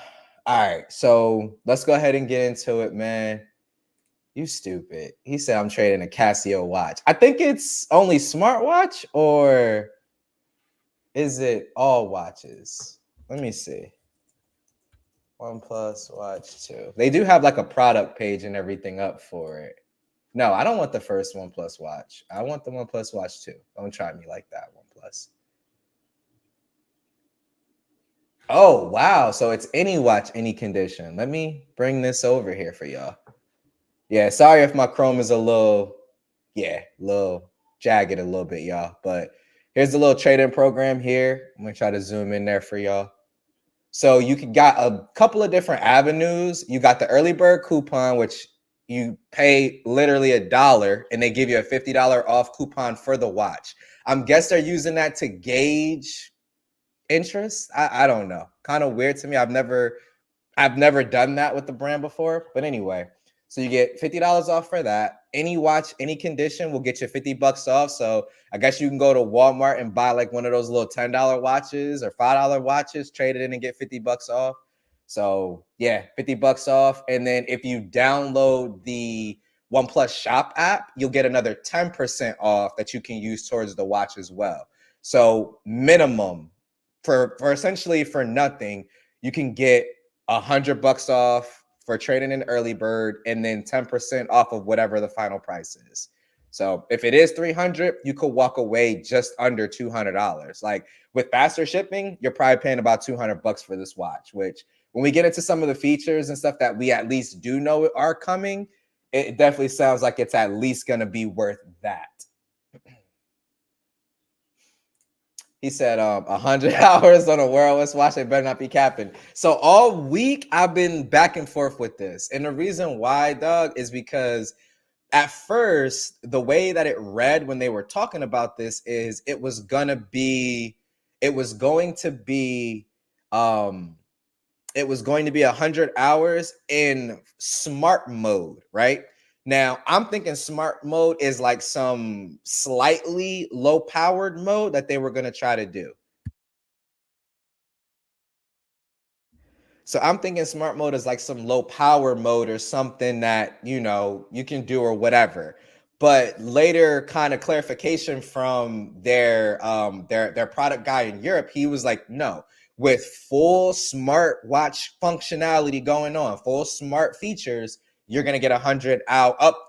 right, so let's go ahead and get into it, man. You stupid. He said I'm trading a Casio watch. I think it's only smartwatch, or is it all watches? Let me see. OnePlus Watch 2. They do have like a product page and everything up for it. No, I don't want the first OnePlus Watch. I want the OnePlus Watch 2. Don't try me like that, OnePlus. Oh, wow. So it's any watch, any condition. Let me bring this over here for y'all. Yeah, sorry if my Chrome is a little jagged a little bit, y'all. But here's the little trade-in program here. I'm going to try to zoom in there for y'all. So you got a couple of different avenues. You got the early bird coupon, which you pay literally $1 and they give you a $50 off coupon for the watch. I'm guess they're using that to gauge interest. I don't know. Kind of weird to me. I've never done that with the brand before. But anyway, so you get $50 off for that. any watch, any condition will get you $50 off. So I guess you can go to Walmart and buy like one of those little $10 watches or $5 watches, trade it in and get $50 off. So yeah, $50 off. And then if you download the OnePlus Shop app, you'll get another 10% off that you can use towards the watch as well. So minimum for essentially for nothing, you can get $100 off for trading in early bird, and then 10% off of whatever the final price is. So if it is 300, you could walk away just under $200. Like with faster shipping, you're probably paying about $200 for this watch, which when we get into some of the features and stuff that we at least do know are coming, it definitely sounds like it's at least going to be worth that. He said 100 hours on a Wear OS watch. They better not be capping. So all week I've been back and forth with this. And the reason why, Doug, is because at first, the way that it read when they were talking about this is it was going to be 100 hours in smart mode, right? Now, I'm thinking smart mode is like some slightly low powered mode that they were going to try to do. So I'm thinking smart mode is like some low power mode or something that, you can do or whatever. But later kind of clarification from their product guy in Europe, he was like, no, with full smart watch functionality going on, full smart features, you're going to get up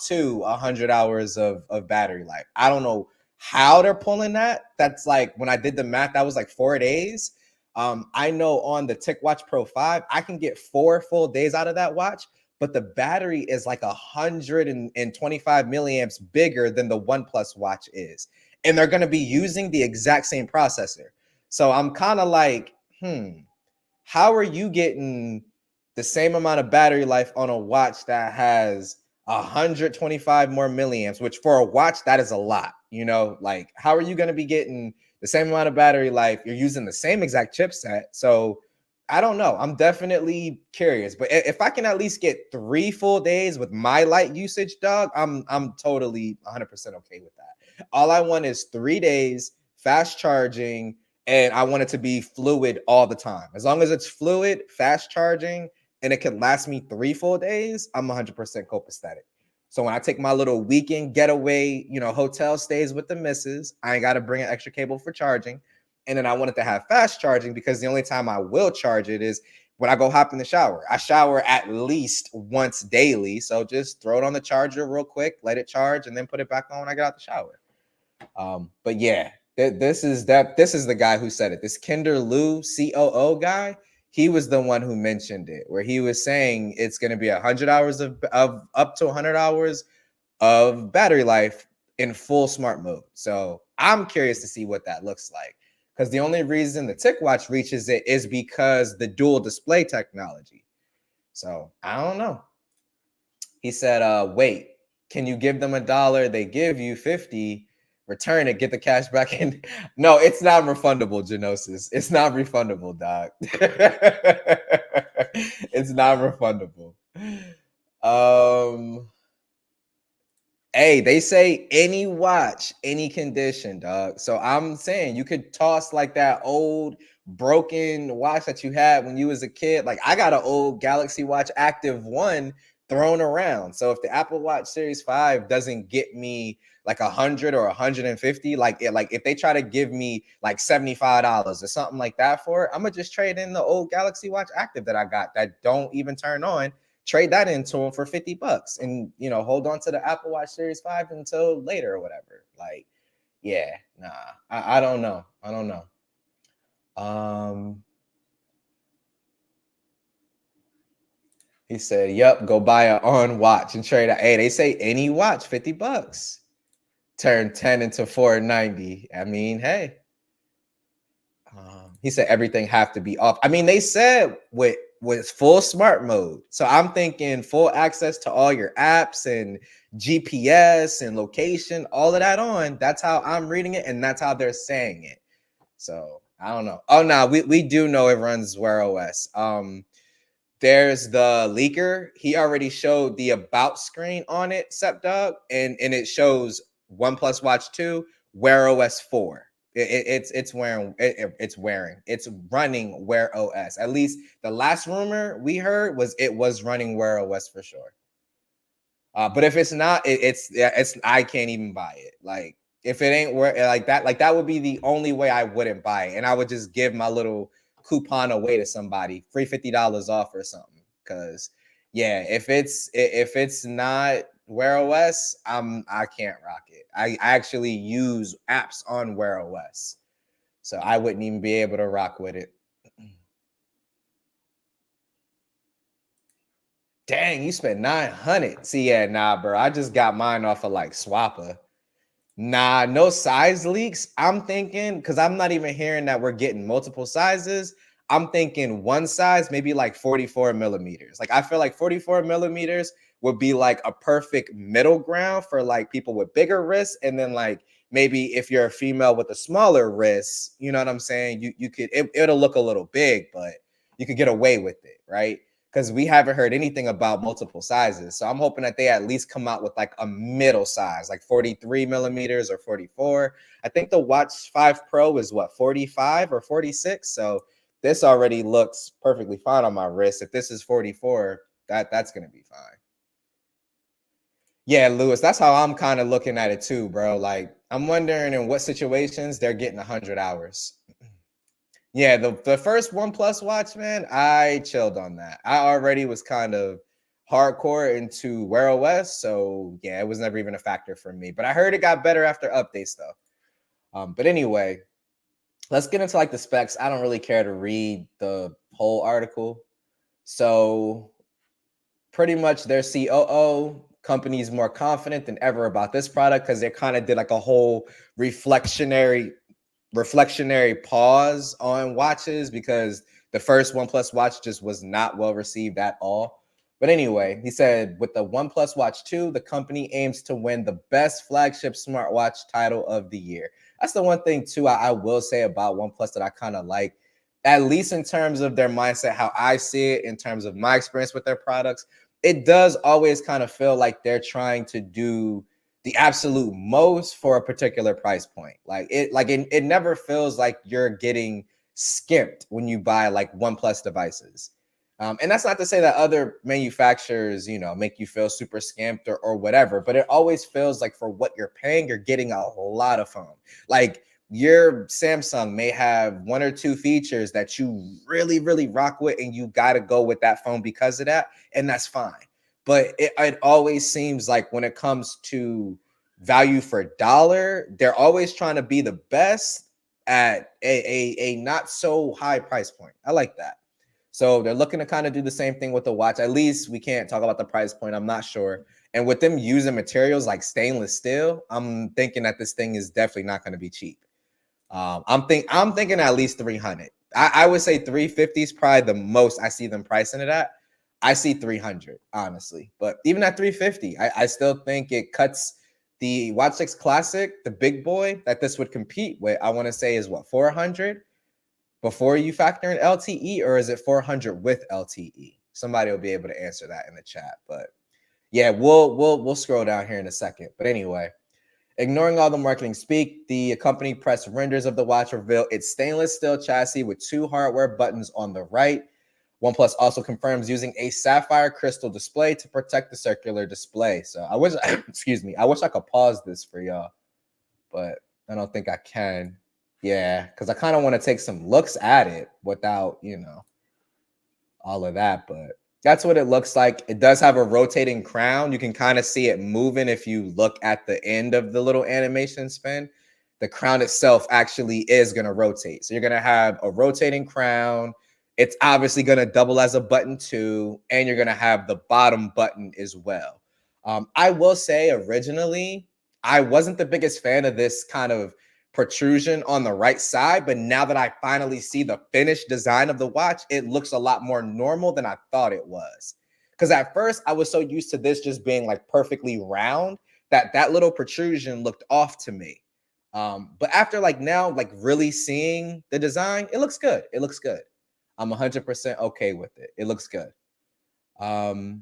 to 100 hours of battery life. I don't know how they're pulling that. That's like, when I did the math, that was like 4 days. I know on the TicWatch Pro 5, I can get 4 full days out of that watch, but the battery is like 125 milliamps bigger than the OnePlus watch is. And they're going to be using the exact same processor. So I'm kind of like, how are you getting the same amount of battery life on a watch that has 125 more milliamps, which for a watch, that is a lot, like how are you going to be getting the same amount of battery life? You're using the same exact chipset. So I don't know. I'm definitely curious, but if I can at least get 3 full days with my light usage, dog, I'm totally 100% okay with that. All I want is 3 days, fast charging, and I want it to be fluid all the time. As long as it's fluid, fast charging, and it can last me 3 full days, I'm 100% copacetic. So when I take my little weekend getaway, hotel stays with the missus, I ain't got to bring an extra cable for charging. And then I want it to have fast charging because the only time I will charge it is when I go hop in the shower. I shower at least once daily. So just throw it on the charger real quick, let it charge, and then put it back on when I get out the shower. But yeah, this is the guy who said it. This Kinder Lou COO guy, he was the one who mentioned it, where he was saying it's going to be 100 hours of up to 100 hours of battery life in full smart mode. So I'm curious to see what that looks like, because the only reason the TicWatch reaches it is because the dual display technology. So I don't know. He said, wait, can you give them $1? They give you 50, return it, get the cash back in. No, it's not refundable, Genosis. It's not refundable, dog. It's not refundable. Hey, they say any watch, any condition, dog. So I'm saying you could toss like that old broken watch that you had when you was a kid. Like I got an old Galaxy Watch Active 1 thrown around. So if the Apple Watch Series 5 doesn't get me like 100 or 150, like if they try to give me like $75 or something like that for it, I'm gonna just trade in the old Galaxy Watch Active that I got that don't even turn on. Trade that into them for $50 and hold on to the Apple Watch Series 5 until later or whatever. Like, yeah, nah, I don't know. He said, yep, go buy an on watch and trade. Hey, they say any watch, $50. Turn 10 into 490. I mean, hey. He said everything have to be off. I mean, they said with full smart mode. So I'm thinking full access to all your apps and GPS and location, all of that on. That's how I'm reading it, and that's how they're saying it. So I don't know. Oh no, we do know it runs Wear OS. there's the leaker. He already showed the about screen on it, Sepdog, and it shows OnePlus Watch 2, Wear OS 4. It's running Wear OS. At least the last rumor we heard was it was running Wear OS for sure. But if it's not, it's I can't even buy it. Like if it ain't like that would be the only way I wouldn't buy it, and I would just give my little coupon away to somebody, free $50 off or something. Because yeah, if it's not Wear OS, I can't rock it. I actually use apps on Wear OS, so I wouldn't even be able to rock with it. Dang, you spent 900. See, yeah, nah, bro. I just got mine off of like Swapper. Nah, no size leaks. I'm thinking, because I'm not even hearing that we're getting multiple sizes. I'm thinking one size, maybe like 44 millimeters. Like I feel like 44 millimeters would be like a perfect middle ground for like people with bigger wrists. And then like maybe if you're a female with a smaller wrist, you know what I'm saying? You could it'll look a little big, but you could get away with it, right? Because we haven't heard anything about multiple sizes. So I'm hoping that they at least come out with like a middle size, like 43 millimeters or 44. I think the Watch 5 Pro is what, 45 or 46? So this already looks perfectly fine on my wrist. If this is 44, that's going to be fine. Yeah, Lewis, that's how I'm kind of looking at it too, bro. Like I'm wondering in what situations they're getting 100 hours. Yeah, the first OnePlus watch, man, I chilled on that. I already was kind of hardcore into Wear OS, so yeah, it was never even a factor for me. But I heard it got better after updates, though. But anyway, let's get into like the specs. I don't really care to read the whole article. So pretty much their COO company's more confident than ever about this product because they kind of did like a whole reflectionary pause on watches because the first OnePlus watch just was not well received at all. But anyway, he said with the OnePlus Watch 2, the company aims to win the best flagship smartwatch title of the year. That's the one thing too I will say about OnePlus that I kind of like, at least in terms of their mindset, how I see it in terms of my experience with their products. It does always kind of feel like they're trying to do the absolute most for a particular price point. It never feels like you're getting skimped when you buy like OnePlus devices. And that's not to say that other manufacturers, make you feel super skimped or whatever, but it always feels like for what you're paying, you're getting a lot of phone. Like your Samsung may have one or two features that you really, really rock with, and you got to go with that phone because of that, and that's fine. But it always seems like when it comes to value for dollar, they're always trying to be the best at a not so high price point. I like that. So they're looking to kind of do the same thing with the watch. At least we can't talk about the price point. I'm not sure. And with them using materials like stainless steel, I'm thinking that this thing is definitely not going to be cheap. I'm thinking at least 300. I would say 350 is probably the most I see them pricing it at. I see 300, honestly. But even at 350, I still think it cuts the Watch 6 Classic, the big boy that this would compete with. I want to say is what, 400 before you factor in LTE, or is it 400 with LTE? Somebody will be able to answer that in the chat. But yeah, we'll scroll down here in a second. But anyway, ignoring all the marketing speak, the company press renders of the watch reveal its stainless steel chassis with two hardware buttons on the right. OnePlus also confirms using a sapphire crystal display to protect the circular display. So I wish, excuse me, I wish I could pause this for y'all, but I don't think I can. Yeah, because I kind of want to take some looks at it without, all of that. But that's what it looks like. It does have a rotating crown. You can kind of see it moving if you look at the end of the little animation spin. The crown itself actually is going to rotate. So you're going to have a rotating crown. It's obviously going to double as a button too. And you're going to have the bottom button as well. I will say originally, I wasn't the biggest fan of this kind of protrusion on the right side, but now that I finally see the finished design of the watch, it looks a lot more normal than I thought it was. Because at first I was so used to this just being like perfectly round that little protrusion looked off to me. But after like now, like really seeing the design, it looks good. It looks good. I'm 100% okay with it. It looks good. While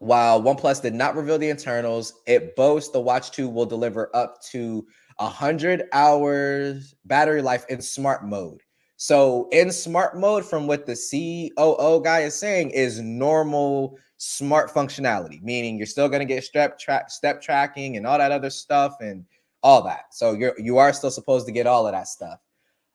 OnePlus did not reveal the internals, it boasts the Watch 2 will deliver up to 100 hours battery life in smart mode. So in smart mode, from what the COO guy is saying, is normal smart functionality, meaning you're still going to get step tracking and all that other stuff and all that. So you are still supposed to get all of that stuff.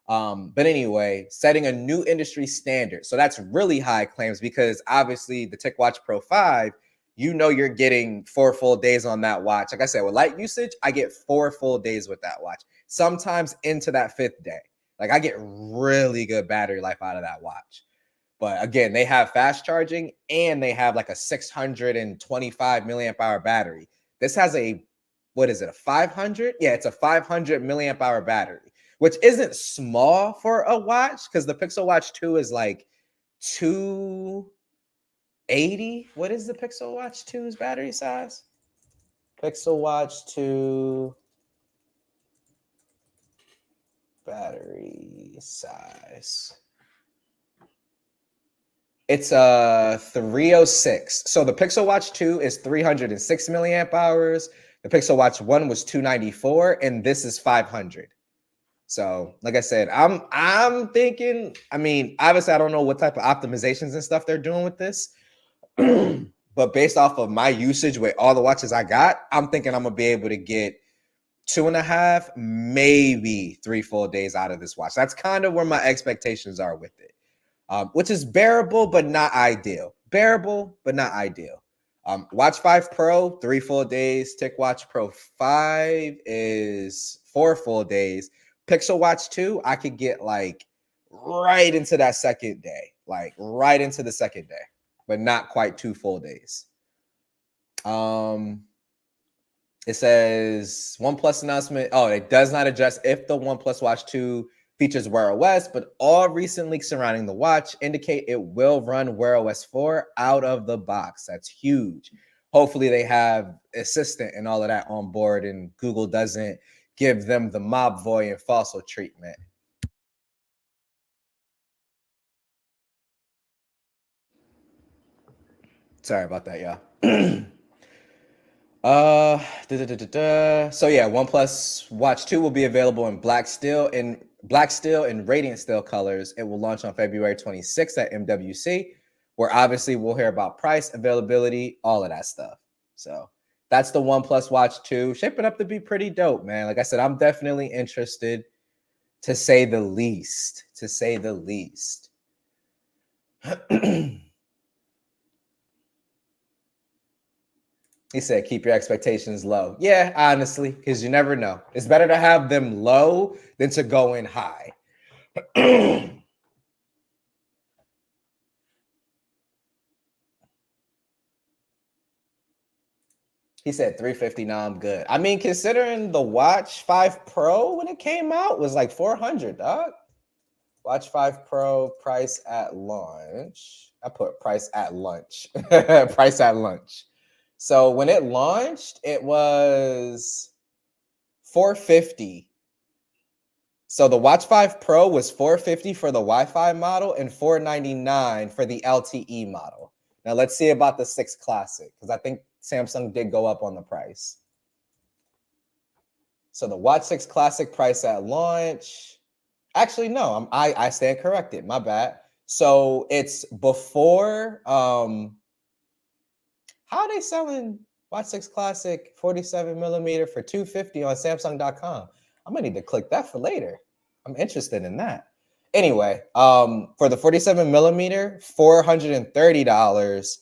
But anyway, setting a new industry standard. So that's really high claims, because obviously the TicWatch Pro 5, you know, you're getting 4 full days on that watch. Like I said, with light usage, I get 4 full days with that watch, sometimes into that 5th day. Like I get really good battery life out of that watch. But again, they have fast charging and they have like a 625 milliamp hour battery. This has a, what is it, a 500? Yeah, it's a 500 milliamp hour battery, which isn't small for a watch, because the Pixel Watch 2 is like 280. What is the Pixel Watch 2's battery size? Pixel Watch 2 battery size. It's a 306. So the Pixel Watch 2 is 306 milliamp hours. The Pixel Watch 1 was 294, and this is 500. So, like I said, I'm thinking, I mean, obviously I don't know what type of optimizations and stuff they're doing with this. But based off of my usage with all the watches I got, I'm thinking I'm gonna be able to get 2.5, maybe 3 full days out of this watch. That's kind of where my expectations are with it. Which is bearable, but not ideal. Bearable, but not ideal. Watch 5 Pro, 3 full days. TicWatch Pro 5 is 4 full days. Pixel Watch 2, I could get like right into that 2nd day, like right into the 2nd day, but not quite 2 full days. It says OnePlus announcement. Oh, it does not address if the OnePlus Watch 2 features Wear OS, but all recent leaks surrounding the watch indicate it will run Wear OS 4 out of the box. That's huge. Hopefully they have Assistant and all of that on board, and Google doesn't give them the Mobvoi and Fossil treatment. Sorry about that, y'all. So yeah, OnePlus Watch 2 will be available in black steel and radiant steel colors. It will launch on February 26th at MWC, where obviously we'll hear about price, availability, all of that stuff. So that's the OnePlus Watch 2, shaping up to be pretty dope, man. Like I said, I'm definitely interested, to say the least. To say the least. He said, keep your expectations low. Yeah, honestly, because you never know. It's better to have them low than to go in high. He said 350. Now I'm good. I mean, considering the Watch 5 Pro when it came out was like 400, dog. Watch 5 Pro price at launch. I put price at lunch. Price at lunch. So when it launched, it was 450. So the Watch 5 Pro was 450 for the Wi-Fi model and 499 for the LTE model. Now let's see about the 6 Classic, because I think Samsung did go up on the price. So the Watch 6 Classic price at launch. Actually, no, I stand corrected. My bad. So it's before. How are they selling Watch 6 Classic 47 millimeter for $250 on Samsung.com? I'm gonna need to click that for later. I'm interested in that. Anyway, for the 47 millimeter, $430.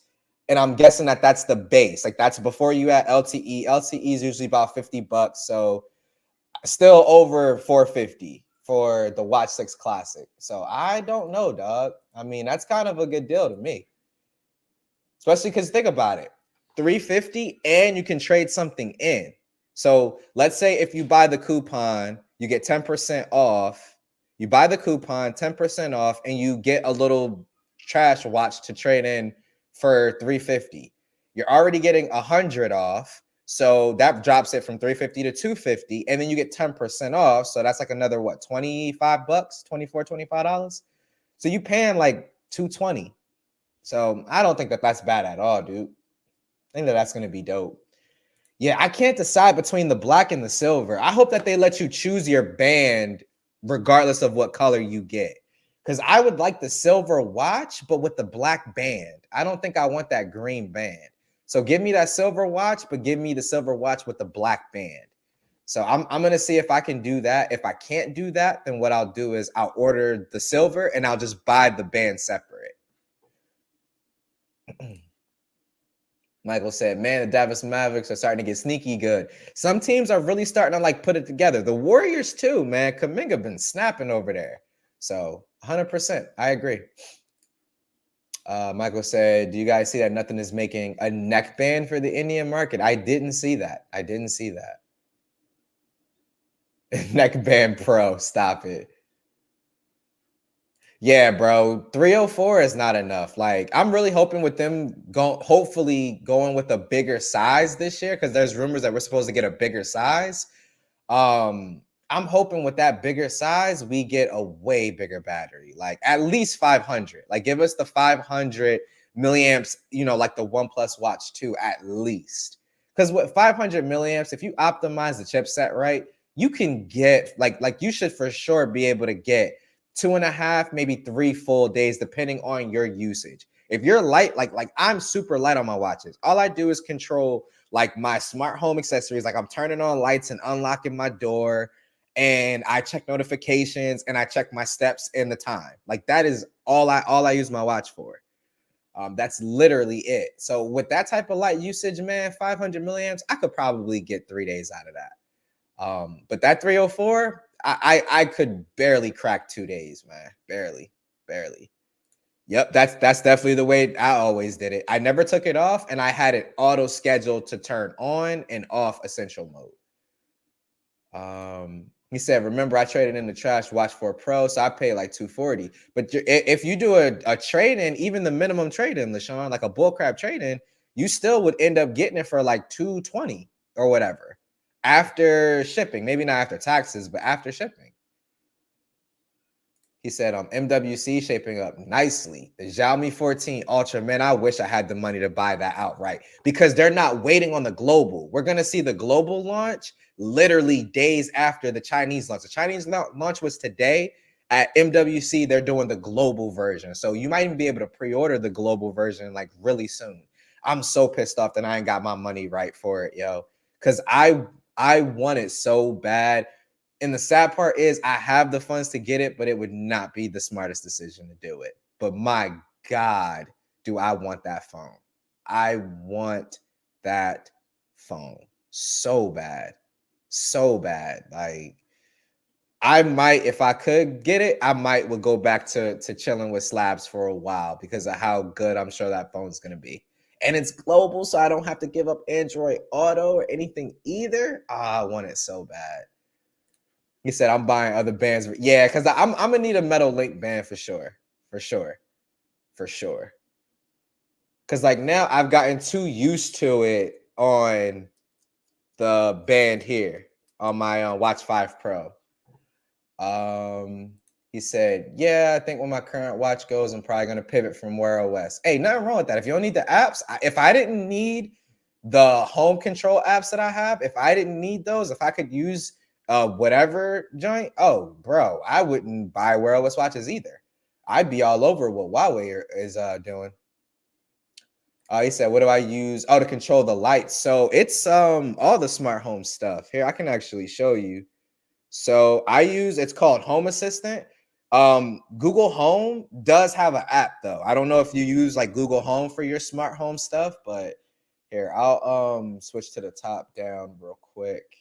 And I'm guessing that that's the base. Like that's before you add LTE. LTE is usually about $50. So still over 450 for the Watch 6 Classic. So I don't know, dog. I mean, that's kind of a good deal to me. Especially because think about it. 350 and you can trade something in. So let's say if you buy the coupon, you get 10% off. You buy the coupon, 10% off, and you get a little trash watch to trade in for 350. You're already getting 100 off. So that drops it from 350 to 250. And then you get 10% off. So that's like another what, 25 bucks, $24, $25. So you paying like 220. So I don't think that that's bad at all, dude. I think that that's going to be dope. Yeah, I can't decide between the black and the silver. I hope that they let you choose your band regardless of what color you get. Because I would like the silver watch, but with the black band. I don't think I want that green band. So give me that silver watch, but give me the silver watch with the black band. So I'm gonna see if I can do that. If I can't do that, then what I'll do is I'll order the silver and I'll just buy the band separate. Michael said, man, the Dallas Mavericks are starting to get sneaky good. Some teams are really starting to like put it together. The Warriors too, man. Kuminga been snapping over there. So 100%, I agree. Michael said, do you guys see that nothing is making a neckband for the Indian market? I didn't see that. I didn't see that. Neckband Pro, stop it. Yeah, bro. 304 is not enough. Like, I'm really hoping with them hopefully going with a bigger size this year, because there's rumors that we're supposed to get a bigger size. I'm hoping with that bigger size, we get a way bigger battery, like at least 500. Like, give us the 500 milliamps, you know, like the OnePlus Watch 2 at least. Because with 500 milliamps, if you optimize the chipset right, you can get like you should for sure be able to get 2.5, maybe 3 full days, depending on your usage. If you're light, like I'm super light on my watches. All I do is control like my smart home accessories. Like I'm turning on lights and unlocking my door, and I check notifications and I check my steps and the time. Like that is all I use my watch for. That's literally it. So with that type of light usage, man, 500 milliamps, I could probably get 3 days out of that. But that 304, I could barely crack 2 days, man. Barely. Yep, that's definitely the way I always did it. I never took it off, and I had it auto scheduled to turn on and off essential mode. He said, remember, I traded in the trash watch for a pro, so I paid like 240. But if you do a trade-in, even the minimum trade-in, LaShawn, like a bullcrap trade-in, you still would end up getting it for like 220 or whatever after shipping. Maybe not after taxes, but after shipping. He said, MWC shaping up nicely. The Xiaomi 14 Ultra, man, I wish I had the money to buy that outright, because they're not waiting on the global. We're going to see the global launch literally days after the Chinese launch. The Chinese launch was today. At MWC, they're doing the global version. So you might even be able to pre-order the global version like really soon. I'm so pissed off that I ain't got my money right for it, yo. Because I want it so bad. And the sad part is I have the funds to get it, but it would not be the smartest decision to do it. But my God, do I want that phone. I want that phone so bad. So bad. Like, I might, if I could get it, I would go back to chilling with slabs for a while because of how good I'm sure that phone's going to be. And it's global, so I don't have to give up Android Auto or anything either. I want it so bad. He said, I'm buying other bands. Yeah, because I'm going to need a Metal Link band for sure. Because like now I've gotten too used to it on the band here on my Watch 5 Pro. He said, yeah, I think when my current watch goes, I'm probably going to pivot from Wear OS. Hey, nothing wrong with that. If you don't need the apps, if I didn't need the home control apps that I have, if I didn't need those, if I could use whatever joint, oh, bro, I wouldn't buy Wear OS watches either. I'd be all over what Huawei is doing. He said, what do I use? Oh, to control the lights. So it's all the smart home stuff. Here, I can actually show you. So I use, it's called Home Assistant. Google Home does have an app though. I don't know if you use like Google Home for your smart home stuff, but here, I'll switch to the top down real quick.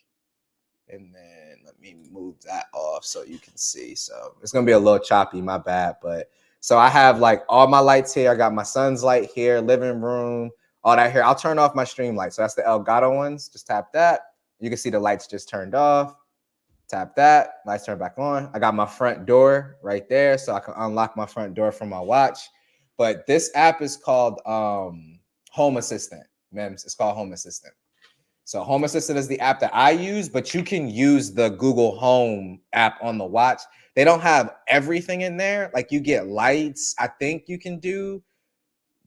And then let me move that off so you can see. So it's gonna be a little choppy, my bad. But so I have like all my lights here. I got my son's light here, living room, all that here. I'll turn off my stream light. So that's the Elgato ones. Just tap that. You can see the lights just turned off. Tap that, lights turn back on. I got my front door right there, so I can unlock my front door from my watch. But this app is called Home Assistant. Mems, it's called Home Assistant. So Home Assistant is the app that I use, but you can use the Google Home app on the watch. They don't have everything in there. Like you get lights, I think you can do.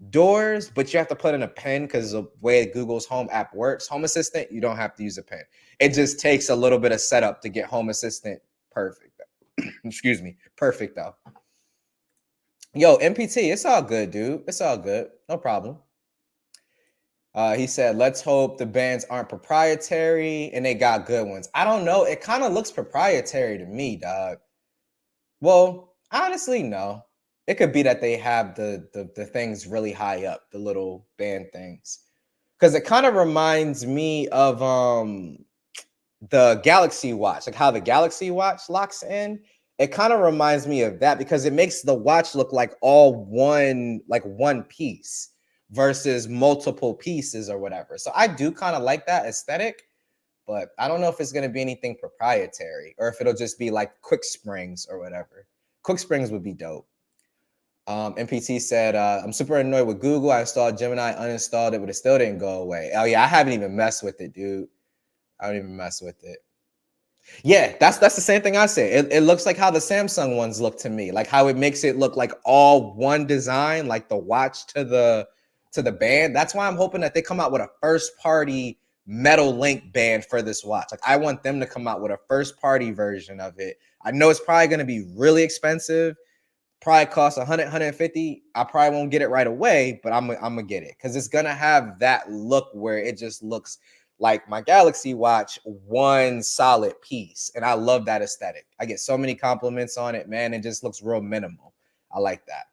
doors, but you have to put in a pin because the way Google's Home app works, Home Assistant, you don't have to use a pin. It just takes a little bit of setup to get Home Assistant perfect. Excuse me, perfect though. Yo, MPT, it's all good, dude. It's all good. No problem. He said, let's hope the bands aren't proprietary and they got good ones. I don't know. It kind of looks proprietary to me, dog. Well, honestly, no. It could be that they have the things really high up, the little band things. Because it kind of reminds me of the Galaxy Watch, like how the Galaxy Watch locks in. It kind of reminds me of that because it makes the watch look like all one piece versus multiple pieces or whatever. So I do kind of like that aesthetic, but I don't know if it's going to be anything proprietary or if it'll just be like quick springs or whatever. Quick springs would be dope. MPT said, I'm super annoyed with Google. I installed Gemini, uninstalled it, but it still didn't go away. Oh yeah, I haven't even messed with it, dude. I don't even mess with it. Yeah, that's the same thing I say. It looks like how the Samsung ones look to me, like how it makes it look like all one design, like the watch to the band. That's why I'm hoping that they come out with a first party metal link band for this watch. Like I want them to come out with a first party version of it. I know it's probably going to be really expensive, probably cost 100, 150. I probably won't get it right away, but I'm gonna get it because it's gonna have that look where it just looks like my Galaxy Watch, one solid piece. And I love that aesthetic. I get so many compliments on it, man. It just looks real minimal. I like that.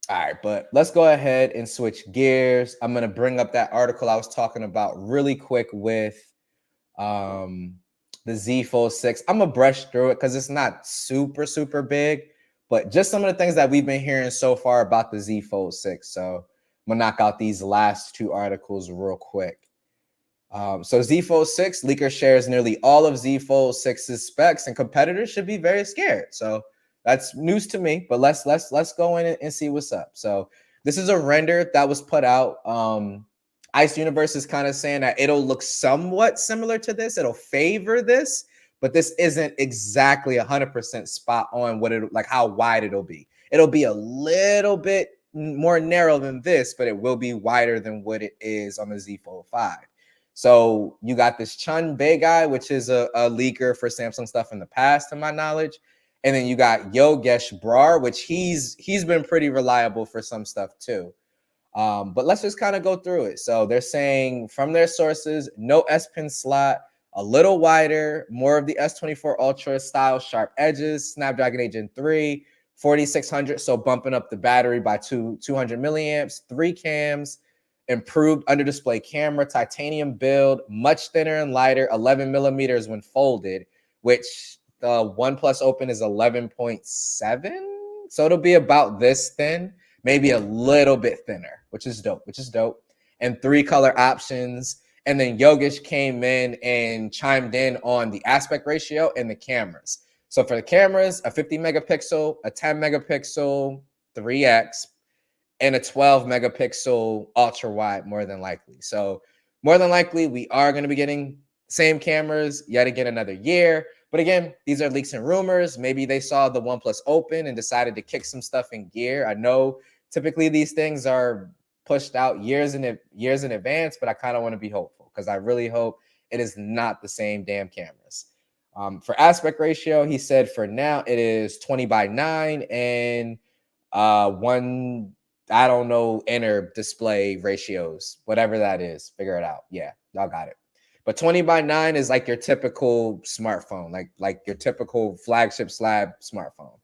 All right, but let's go ahead and switch gears. I'm gonna bring up that article I was talking about really quick with the Z Fold 6. I'm gonna brush through it because it's not super big, but just some of the things that we've been hearing so far about the Z Fold 6. So I'm gonna knock out these last two articles real quick. So Z Fold 6 leaker shares nearly all of Z Fold 6's specs, and competitors should be very scared. So that's news to me. But let's go in and see what's up. So this is a render that was put out. Ice Universe is kind of saying that it'll look somewhat similar to this. It'll favor this, but this isn't exactly 100% spot on what it like how wide it'll be. It'll be a little bit more narrow than this, but it will be wider than what it is on the Z Fold 5. So you got this Chun Bei guy, which is a leaker for Samsung stuff in the past, to my knowledge. And then you got Yogesh Brar, which he's been pretty reliable for some stuff too. But let's just kind of go through it. So they're saying from their sources, no S Pen slot, a little wider, more of the S24 Ultra style sharp edges, Snapdragon 8 Gen 3, 4600, so bumping up the battery by 200 milliamps, 3 cams, improved under display camera, titanium build, much thinner and lighter, 11 millimeters when folded, which the OnePlus Open is 11.7. So it'll be about this thin, maybe a little bit thinner, which is dope. And 3 color options. And then Yogesh came in and chimed in on the aspect ratio and the cameras. So for the cameras, a 50 megapixel, a 10 megapixel 3x, and a 12 megapixel ultra wide, more than likely. So more than likely, we are going to be getting same cameras yet again another year. But again, these are leaks and rumors. Maybe they saw the OnePlus Open and decided to kick some stuff in gear. I know typically these things are pushed out years in advance, but I kind of want to be hopeful because I really hope it is not the same damn cameras. For aspect ratio, he said for now it is 20:9 and one, I don't know, inner display ratios, whatever that is. Figure it out. Yeah, y'all got it. But 20:9 is like your typical smartphone, like your typical flagship slab smartphone.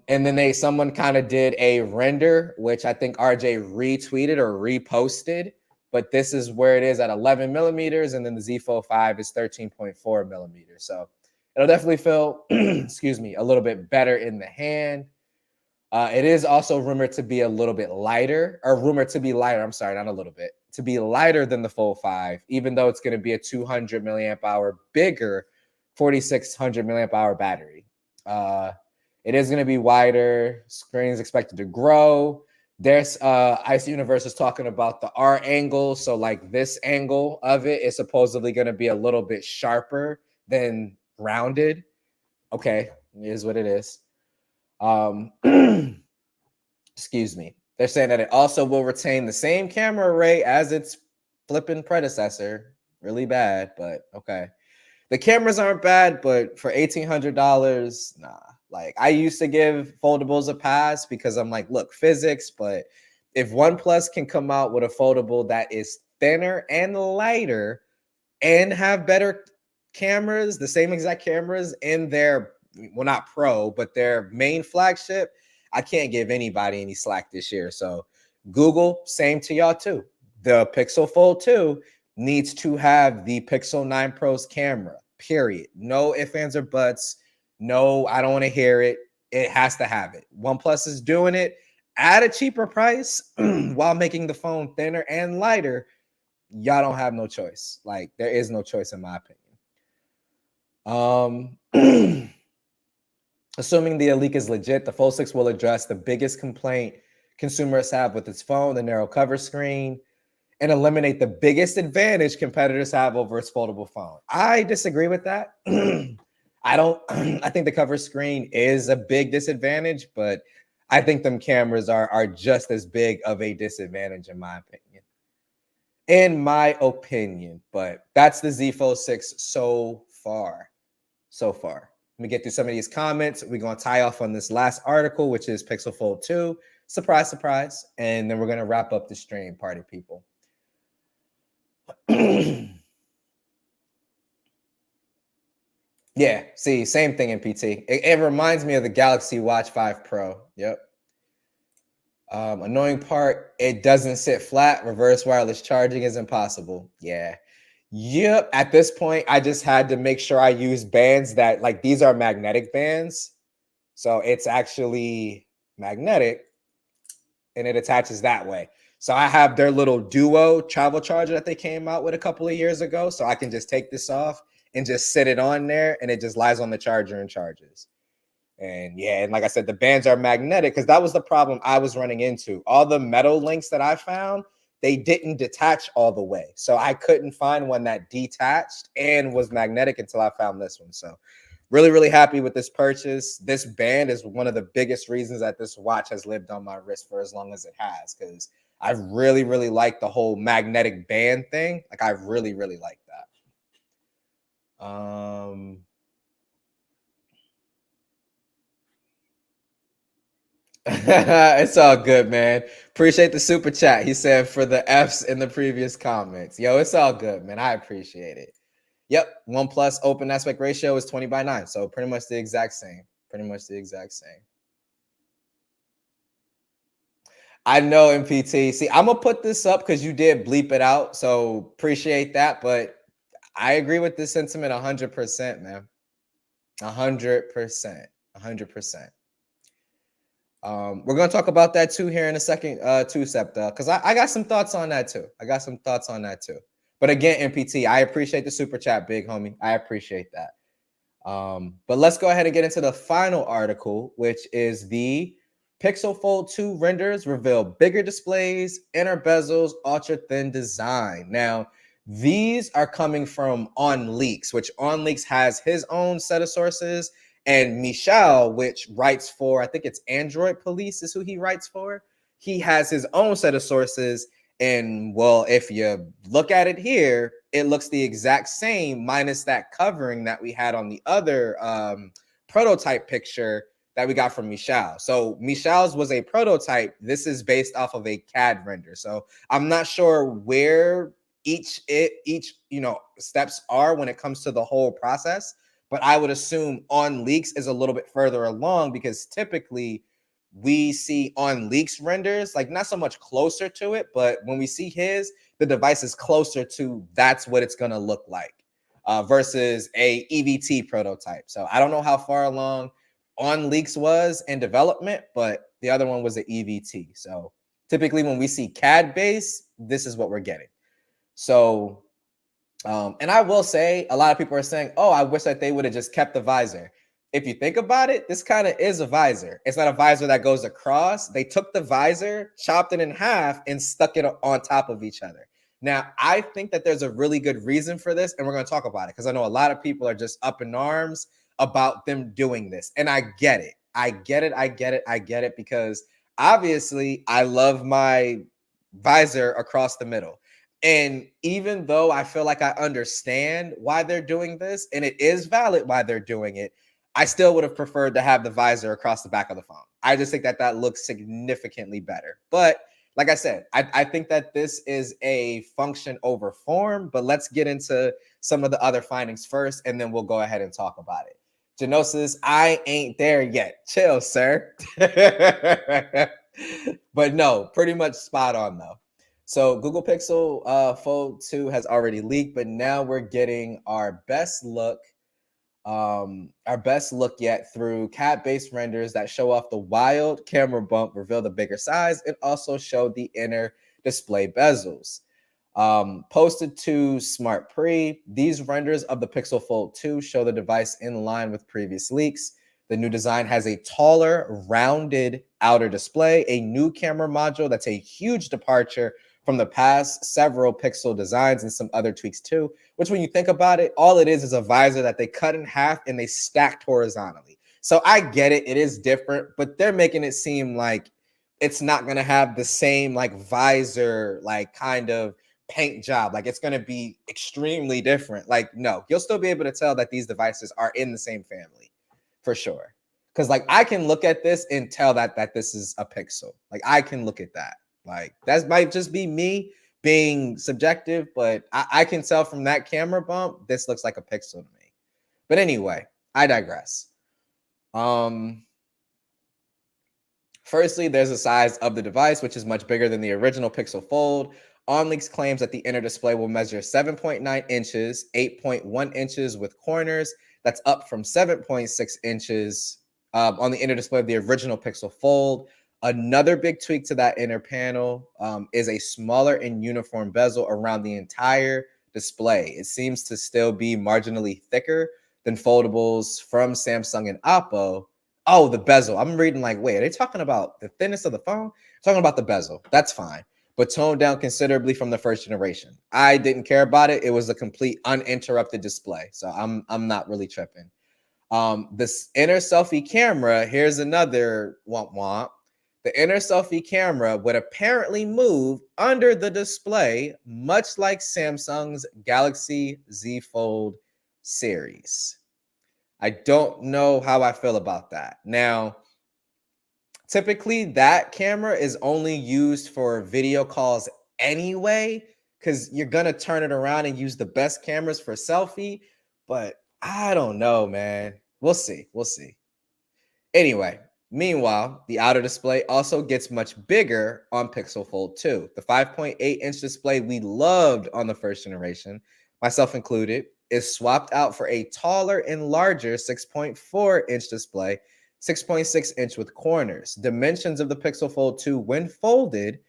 And then someone kind of did a render, which I think RJ retweeted or reposted. But this is where it is at 11 millimeters, and then the Z Fold 5 is 13.4 millimeters. So it'll definitely feel, excuse me, a little bit better in the hand. It is also rumored to be a little bit lighter, or rumored to be lighter. I'm sorry, not a little bit, to be lighter than the Fold 5, even though it's going to be a 200 milliamp hour bigger 4600 milliamp hour battery. It is going to be wider. Screen is expected to grow. There's Ice Universe is talking about the R angle. So like this angle of it is supposedly going to be a little bit sharper than rounded. Okay, it is what it is. Excuse me. They're saying that it also will retain the same camera array as its flipping predecessor. Really bad, but okay. The cameras aren't bad, but for $1,800, nah. Like, I used to give foldables a pass because I'm like, look, physics, but if OnePlus can come out with a foldable that is thinner and lighter and have better cameras, the same exact cameras in their, well, not pro, but their main flagship, I can't give anybody any slack this year. So Google, same to y'all too. The Pixel Fold 2 needs to have the Pixel 9 Pro's camera, period. No ifs, ands, or buts. No, I don't want to hear it. It has to have it. OnePlus is doing it at a cheaper price while making the phone thinner and lighter. Y'all don't have no choice. Like, there is no choice in my opinion. Assuming the leak is legit, the Fold 6 will address the biggest complaint consumers have with its phone, the narrow cover screen, and eliminate the biggest advantage competitors have over its foldable phone. I disagree with that. I think the cover screen is a big disadvantage, but I think them cameras are just as big of a disadvantage in my opinion. But that's the Z Fold 6 so far. Let me get through some of these comments. We're going to tie off on this last article, which is Pixel Fold 2. Surprise, surprise. And then we're going to wrap up the stream, party people. Yeah, see, same thing in PT. It reminds me of the Galaxy Watch 5 Pro. Yep. Annoying part, it doesn't sit flat. Reverse wireless charging is impossible. Yeah. Yep. At this point, I just had to make sure I use bands that, like, these are magnetic bands. So it's actually magnetic and it attaches that way. So I have their little duo travel charger that they came out with a couple of years ago. So I can just take this off and just sit it on there and it just lies on the charger and charges. And yeah, and like I said, the bands are magnetic because that was the problem I was running into. All the metal links that I found, they didn't detach all the way. So I couldn't find one that detached and was magnetic until I found this one. So really, really happy with this purchase. This band is one of the biggest reasons that this watch has lived on my wrist for as long as it has, because I really, really like the whole magnetic band thing. Like, I really, really like that. It's all good, man. Appreciate the super chat. He said for the F's in the previous comments. Yo, it's all good, man. I appreciate it. Yep. OnePlus open aspect ratio is 20:9. So pretty much the exact same. I know, MPT. See, I'm going to put this up because you did bleep it out. So appreciate that. But I agree with this sentiment 100%, man. 100%. 100%. We're going to talk about that too here in a second, too, Septa, because I got some thoughts on that too. But again, MPT, I appreciate the super chat, big homie. I appreciate that. But let's go ahead and get into the final article, which is the Pixel Fold 2 renders reveal bigger displays, inner bezels, ultra thin design. Now, these are coming from On Leaks, which On Leaks has his own set of sources. And Michel, which writes for, I think it's Android Police is who he writes for. He has his own set of sources. And well, if you look at it here, it looks the exact same minus that covering that we had on the other prototype picture that we got from Michel. So Michel's was a prototype. This is based off of a CAD render. So I'm not sure where each steps are when it comes to the whole process. But I would assume On Leaks is a little bit further along because typically we see On Leaks renders, like not so much closer to it, but when we see his, the device is closer to that's what it's going to look like versus a EVT prototype. So I don't know how far along On Leaks was in development, but the other one was the EVT. So typically when we see CAD base, this is what we're getting. So and I will say, a lot of people are saying, oh, I wish that they would have just kept the visor. If you think about it, this kind of is a visor. It's not a visor that goes across. They took the visor, chopped it in half, and stuck it on top of each other. Now, I think that there's a really good reason for this, and we're going to talk about it because I know a lot of people are just up in arms about them doing this. And I get it. I get it because Obviously, I love my visor across the middle. And even though I feel like I understand why they're doing this, and it is valid why they're doing it, I still would have preferred to have the visor across the back of the phone. I just think that that looks significantly better. But like I said, I think that this is a function over form, but let's get into some of the other findings first, and then we'll go ahead and talk about it. Genosis, I ain't there yet. Chill, sir. But no, pretty much spot on though. So Google Pixel Fold 2 has already leaked, but now we're getting our best look yet through CAD-based renders that show off the wild camera bump, reveal the bigger size, and also show the inner display bezels. Posted to Smart Pre, these renders of the Pixel Fold 2 show the device in line with previous leaks. The new design has a taller, rounded outer display, a new camera module that's a huge departure from the past several Pixel designs, and some other tweaks too, which when you think about it, all it is a visor that they cut in half and they stacked horizontally. So I get it, it is different, but they're making it seem like it's not going to have the same like visor, like kind of paint job. Like it's going to be extremely different. Like, no, you'll still be able to tell that these devices are in the same family for sure. Because like I can look at this and tell that this is a Pixel. Like I can look at that. Like that might just be me being subjective, but I can tell from that camera bump, this looks like a Pixel to me. But anyway, I digress. Firstly, there's the size of the device, which is much bigger than the original Pixel Fold. OnLeaks claims that the inner display will measure 7.9 inches, 8.1 inches with corners. That's up from 7.6 inches on the inner display of the original Pixel Fold. Another big tweak to that inner panel is a smaller and uniform bezel around the entire display. It seems to still be marginally thicker than foldables from Samsung and Oppo. Oh, the bezel. I'm reading like, wait, are they talking about the thinness of the phone? I'm talking about the bezel. That's fine, but toned down considerably from the first generation. I didn't care about it. It was a complete uninterrupted display, so I'm not really tripping. This inner selfie camera, here's another womp womp. The inner selfie camera would apparently move under the display, much like Samsung's Galaxy Z Fold series. I don't know how I feel about that. Now, typically that camera is only used for video calls anyway, because you're going to turn it around and use the best cameras for selfie. But I don't know, man. We'll see. We'll see. Anyway, meanwhile, the outer display also gets much bigger on Pixel Fold 2. The 5.8-inch display we loved on the first generation, myself included, is swapped out for a taller and larger 6.4-inch display, 6.6-inch with corners. Dimensions of the Pixel Fold 2, when folded,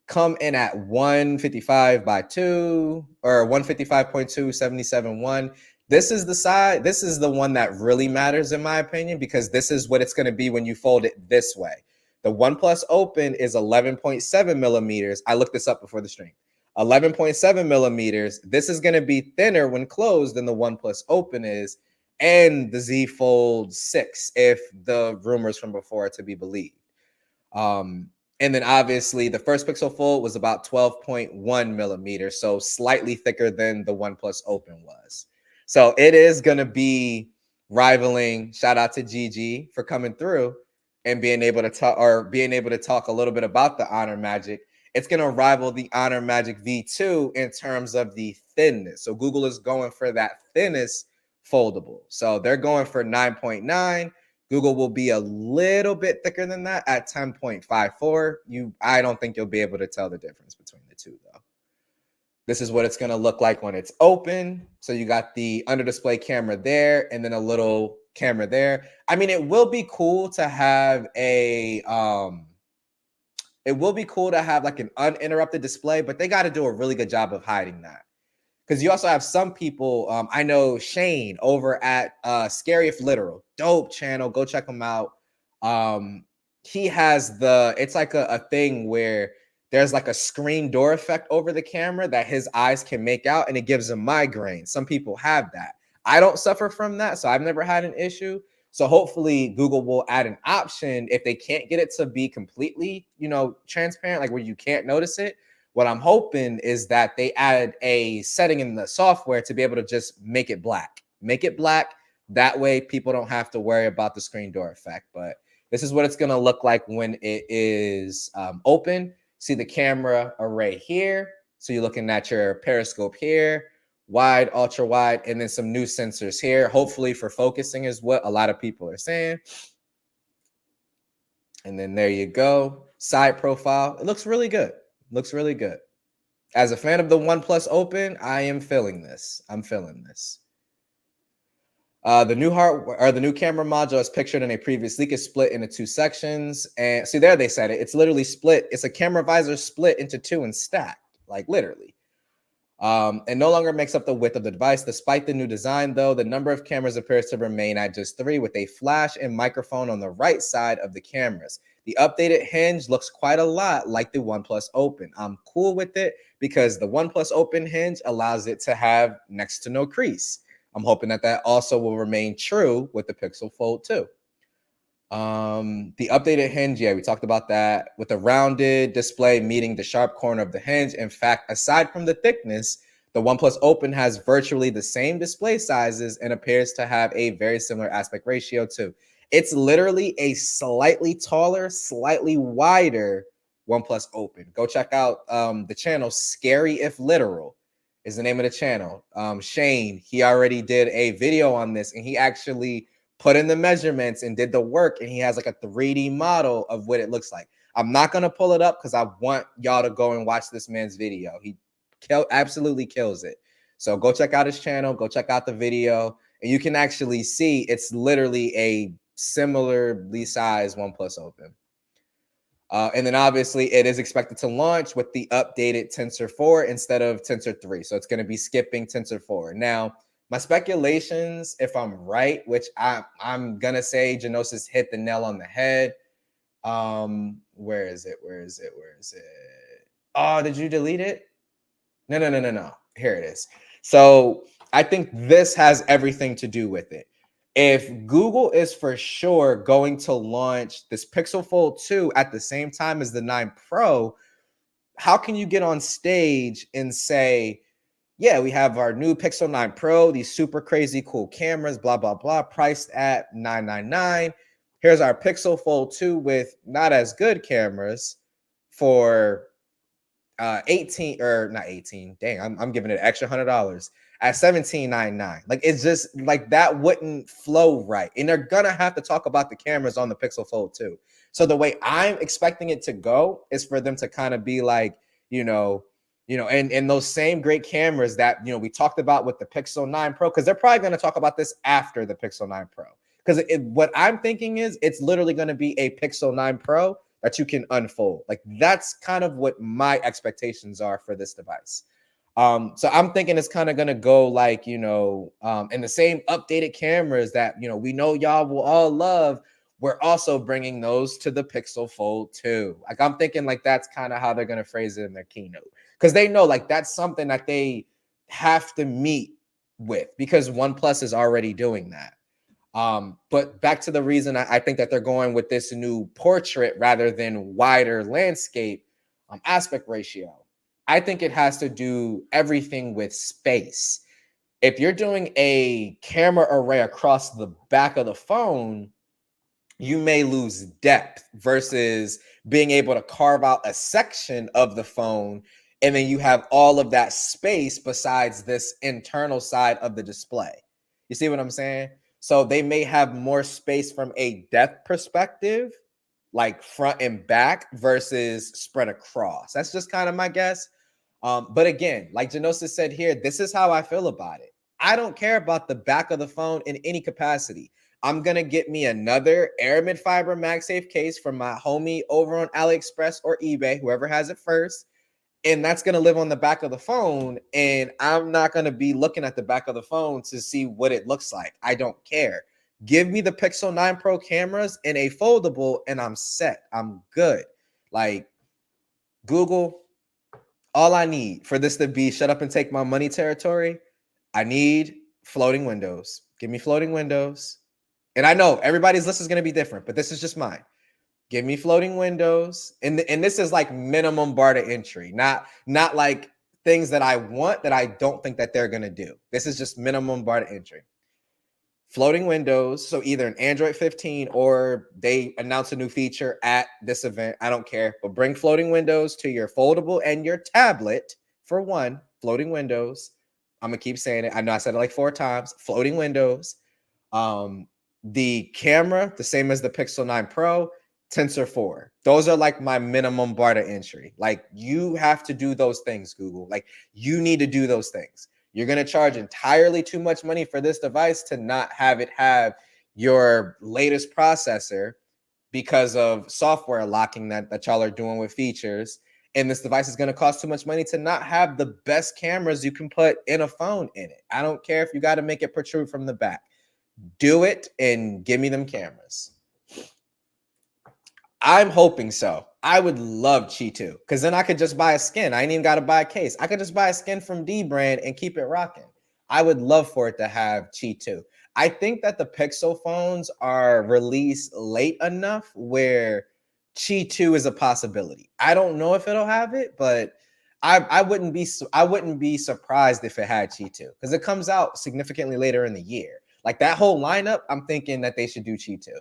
come in at 155 by 2 or 155.2, 77.1. This is the side. This is the one that really matters in my opinion, because this is what it's going to be when you fold it this way. The OnePlus Open is 11.7 millimeters. I looked this up before the stream. 11.7 millimeters. This is going to be thinner when closed than the OnePlus Open is, and the Z Fold 6, if the rumors from before are to be believed. And then obviously the first Pixel Fold was about 12.1 millimeters, so slightly thicker than the OnePlus Open was. So it is going to be rivaling. Shout out to Gigi for coming through and being able to talk a little bit about the Honor Magic. It's going to rival the Honor Magic V2 in terms of the thinness. So Google is going for that thinnest foldable. So they're going for 9.9. Google will be a little bit thicker than that at 10.54. I don't think you'll be able to tell the difference between the two, though. This is what it's going to look like when it's open. So you got the under display camera there and then a little camera there. I mean, it will be cool to have like an uninterrupted display, but they got to do a really good job of hiding that. Because you also have some people, I know Shane over at Scary If Literal, dope channel, go check him out. He has it's like a thing where there's like a screen door effect over the camera that his eyes can make out, and it gives him migraine. Some people have that. I don't suffer from that, so I've never had an issue. So hopefully Google will add an option if they can't get it to be completely, transparent, like where you can't notice it. What I'm hoping is that they add a setting in the software to be able to just make it black. Make it black. That way people don't have to worry about the screen door effect. But this is what it's going to look like when it is open. See the camera array here. So you're looking at your periscope here, wide, ultra wide, and then some new sensors here, hopefully for focusing is what a lot of people are saying. And then there you go. Side profile. It looks really good. Looks really good. As a fan of the OnePlus Open, I am feeling this. I'm feeling this. The new camera module as pictured in a previous leak is split into two sections. And see there, they said it. It's literally split. It's a camera visor split into two and stacked, like literally. And no longer makes up the width of the device. Despite the new design, though, the number of cameras appears to remain at just 3, with a flash and microphone on the right side of the cameras. The updated hinge looks quite a lot like the OnePlus Open. I'm cool with it because the OnePlus Open hinge allows it to have next to no crease. I'm hoping that that also will remain true with the Pixel Fold 2. The updated hinge, yeah, we talked about that, with a rounded display meeting the sharp corner of the hinge. In fact, aside from the thickness, the OnePlus Open has virtually the same display sizes and appears to have a very similar aspect ratio too. It's literally a slightly taller, slightly wider OnePlus Open. Go check out the channel Scary If Literal is the name of the channel. Shane, he already did a video on this, and he actually put in the measurements and did the work, and he has like a 3D model of what it looks like. I'm not going to pull it up because I want y'all to go and watch this man's video. He absolutely kills it. So go check out his channel, go check out the video, and you can actually see it's literally a similarly sized OnePlus Open. And then obviously it is expected to launch with the updated Tensor 4 instead of Tensor 3. So it's going to be skipping Tensor 4. Now, my speculations, if I'm right, which I'm going to say Genosis hit the nail on the head. Where is it? Oh, did you delete it? No. Here it is. So I think this has everything to do with it. If Google is for sure going to launch this Pixel Fold 2 at the same time as the 9 Pro, how can you get on stage and say, yeah, we have our new Pixel 9 Pro, these super crazy cool cameras, blah, blah, blah, priced at $999. Here's our Pixel Fold 2 with not as good cameras for 18 or not 18. Dang, I'm giving it an extra $100 at $17.99. Like, it's just like that wouldn't flow right. And they're gonna have to talk about the cameras on the Pixel Fold 2. So the way I'm expecting it to go is for them to kind of be like, and those same great cameras that we talked about with the Pixel 9 Pro, because they're probably going to talk about this after the Pixel 9 Pro. Because what I'm thinking is it's literally going to be a Pixel 9 Pro that you can unfold. Like, that's kind of what my expectations are for this device. So I'm thinking it's kind of going to go like, in the same updated cameras that, we know y'all will all love. We're also bringing those to the Pixel Fold 2. Like, I'm thinking like that's kind of how they're going to phrase it in their keynote. Because they know like that's something that they have to meet with because OnePlus is already doing that. But back to the reason I think that they're going with this new portrait rather than wider landscape aspect ratio. I think it has to do everything with space. If you're doing a camera array across the back of the phone, you may lose depth versus being able to carve out a section of the phone, and then you have all of that space besides this internal side of the display. You see what I'm saying? So they may have more space from a depth perspective, like front and back versus spread across. That's just kind of my guess. But again, like Genosis said here, this is how I feel about it. I don't care about the back of the phone in any capacity. I'm going to get me another Aramid Fiber MagSafe case from my homie over on AliExpress or eBay, whoever has it first. And that's going to live on the back of the phone. And I'm not going to be looking at the back of the phone to see what it looks like. I don't care. Give me the Pixel 9 Pro cameras in a foldable and I'm set. I'm good. Like, Google, all I need for this to be shut up and take my money territory, I need floating windows. Give me floating windows. And I know everybody's list is going to be different, but this is just mine. Give me floating windows, and this is like minimum bar to entry, not like things that I want that I don't think that they're going to do. This is just minimum bar to entry. Floating windows, so either an Android 15 or they announce a new feature at this event. I don't care, but bring floating windows to your foldable and your tablet for one. Floating windows. I'm gonna keep saying it. I know I said it like 4 times. Floating windows. The camera, the same as the Pixel 9 Pro, Tensor 4. Those are like my minimum bar to entry. Like you have to do those things, Google. Like you need to do those things. You're going to charge entirely too much money for this device to not have it have your latest processor because of software locking that y'all are doing with features. And this device is going to cost too much money to not have the best cameras you can put in a phone in it. I don't care if you got to make it protrude from the back. Do it and give me them cameras. I'm hoping so. I would love Qi 2 because then I could just buy a skin. I ain't even got to buy a case. I could just buy a skin from D brand and keep it rocking. I would love for it to have Qi 2. I think that the Pixel phones are released late enough where Qi 2 is a possibility. I don't know if it'll have it, but I wouldn't be surprised if it had Qi 2 because it comes out significantly later in the year. Like that whole lineup, I'm thinking that they should do Qi 2.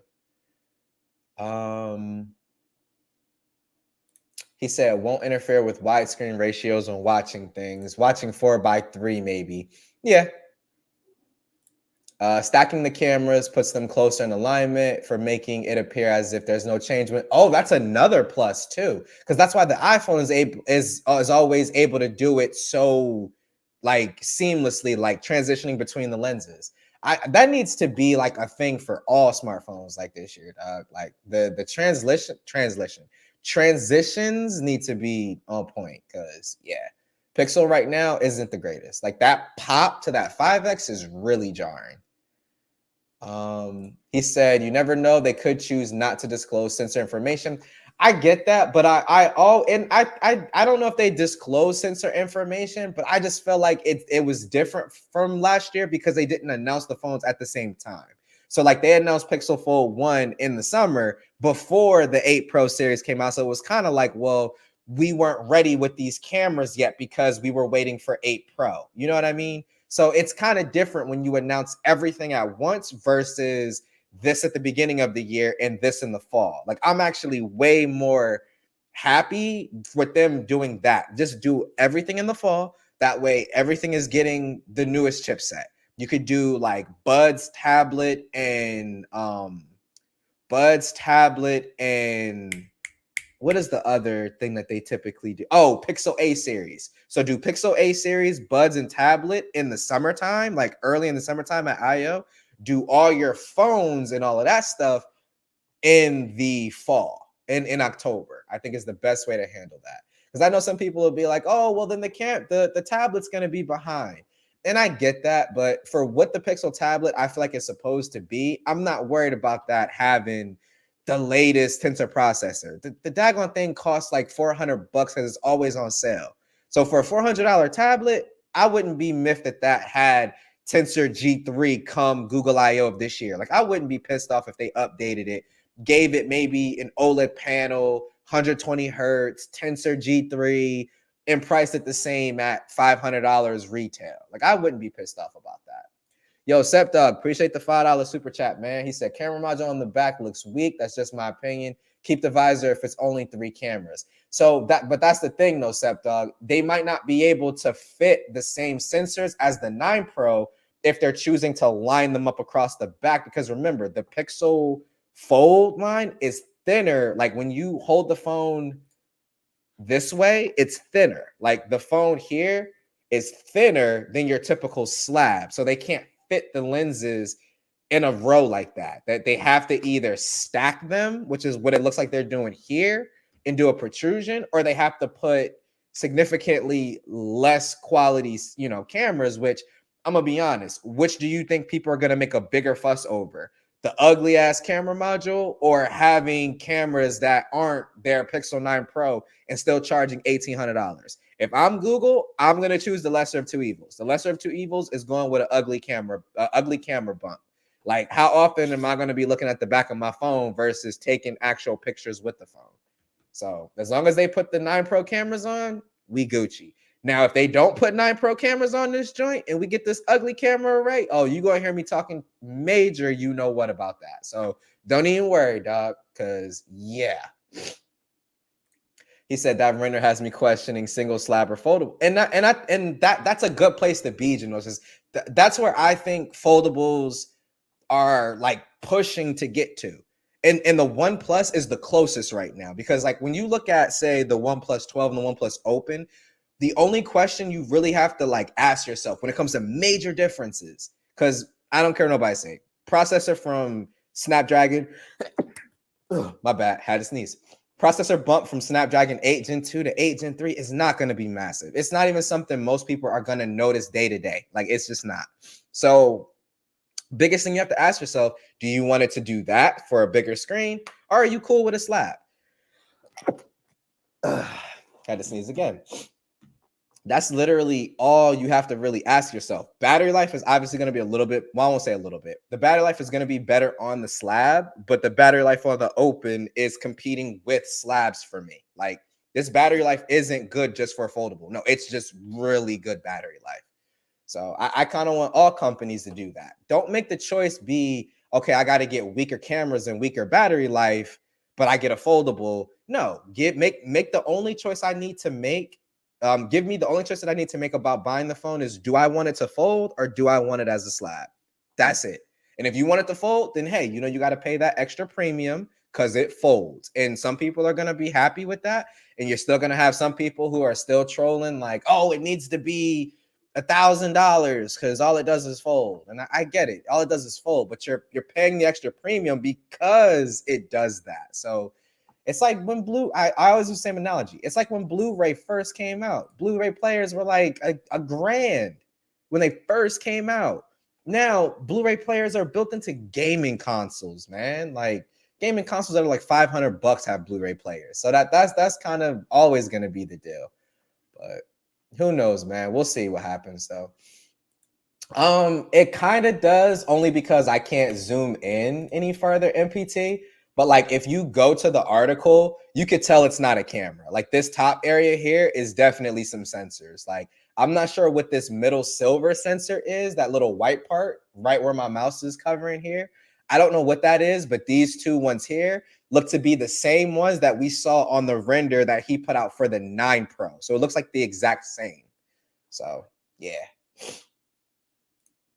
He said won't interfere with widescreen ratios when watching things. Watching 4:3 maybe. Yeah. Stacking the cameras puts them closer in alignment for making it appear as if there's no change. Oh, that's another plus too, because that's why the iPhone is always able to do it so like seamlessly, like transitioning between the lenses. That needs to be like a thing for all smartphones like this year, dog. Like the transitions need to be on point because yeah, Pixel right now isn't the greatest. Like that pop to that 5X is really jarring. He said, "You never know; they could choose not to disclose sensor information." I get that, but I don't know if they disclose sensor information, but I just felt like it was different from last year because they didn't announce the phones at the same time. So like they announced Pixel Fold 1 in the summer before the 8 Pro series came out. So it was kind of like, well, we weren't ready with these cameras yet because we were waiting for 8 Pro. You know what I mean? So it's kind of different when you announce everything at once versus this at the beginning of the year and this in the fall. Like I'm actually way more happy with them doing that. Just do everything in the fall. That way everything is getting the newest chipset. You could do like Buds tablet and what is the other thing that they typically do? Oh, Pixel A series. So do Pixel A series, Buds, and tablet in the summertime, like early in the summertime at I/O. Do all your phones and all of that stuff in the fall, in October. I think is the best way to handle that. Because I know some people will be like, oh, well, then the tablet's going to be behind. And I get that. But for what the Pixel tablet, I feel like it's supposed to be, I'm not worried about that having the latest Tensor processor. The daggone thing costs like $400 because it's always on sale. So for a $400 tablet, I wouldn't be miffed that had Tensor G3 come Google I/O of this year. Like I wouldn't be pissed off if they updated it, gave it maybe an OLED panel, 120 hertz, Tensor G3, and priced it the same at $500 retail. Like I wouldn't be pissed off about that. Yo, Sepdog, appreciate the $5 super chat, man. He said, camera module on the back looks weak. That's just my opinion. Keep the visor if it's only 3 cameras. But that's the thing, though, Sepdog. They might not be able to fit the same sensors as the 9 Pro if they're choosing to line them up across the back. Because remember, the Pixel Fold line is thinner. Like when you hold the phone this way, it's thinner. Like the phone here is thinner than your typical slab. So they can't fit the lenses in a row like that. That they have to either stack them, which is what it looks like they're doing here, and do a protrusion, or they have to put significantly less quality, cameras, which I'm gonna be honest, which do you think people are gonna make a bigger fuss over? The ugly ass camera module or having cameras that aren't their Pixel 9 Pro and still charging $1,800? If I'm Google, I'm going to choose the lesser of two evils. The lesser of two evils is going with an ugly camera bump. Like, how often am I going to be looking at the back of my phone versus taking actual pictures with the phone? So as long as they put the 9 Pro cameras on, we Gucci. Now, if they don't put 9 Pro cameras on this joint and we get this ugly camera array, oh, you gonna hear me talking major, you know what about that. So don't even worry, dog, because yeah. He said that render has me questioning single slab or foldable, and that's a good place to be, Genosis. That's where I think foldables are like pushing to get to. And the One Plus is the closest right now, because like when you look at, say, the One Plus 12 and the One Plus Open, the only question you really have to like ask yourself when it comes to major differences, because I don't care what nobody say, processor from Snapdragon, my bad, had to sneeze. Processor bump from Snapdragon 8 Gen 2 to 8 Gen 3 is not going to be massive. It's not even something most people are going to notice day to day. Like, it's just not. So biggest thing you have to ask yourself, do you want it to do that for a bigger screen, or are you cool with a slab? Had to sneeze again. That's literally all you have to really ask yourself. Battery life is obviously going to be a little bit, well, I won't say a little bit. The battery life is going to be better on the slab, but the battery life on the Open is competing with slabs for me. Like, this battery life isn't good just for a foldable. No, it's just really good battery life. So I kind of want all companies to do that. Don't make the choice be, okay, I got to get weaker cameras and weaker battery life, but I get a foldable. No, make the only choice I need to make. Give me the only choice that I need to make about buying the phone is, do I want it to fold or do I want it as a slab? That's it. And if you want it to fold, then hey, you know, you got to pay that extra premium because it folds. And some people are going to be happy with that. And you're still going to have some people who are still trolling like, oh, it needs to be $1,000 because all it does is fold. And I get it. All it does is fold, but you're paying the extra premium because it does that. So it's like when I always use the same analogy. It's like when Blu-ray first came out. Blu-ray players were like a grand when they first came out. Now, Blu-ray players are built into gaming consoles, man. Like, gaming consoles that are like $500 have Blu-ray players. So that's kind of always going to be the deal. But who knows, man? We'll see what happens though. It kind of does, only because I can't zoom in any further, MPT. But like, if you go to the article, you could tell it's not a camera. Like, this top area here is definitely some sensors. Like, I'm not sure what this middle silver sensor is, that little white part right where my mouse is covering here. I don't know what that is, but these two ones here look to be the same ones that we saw on the render that he put out for the 9 Pro. So it looks like the exact same. So yeah.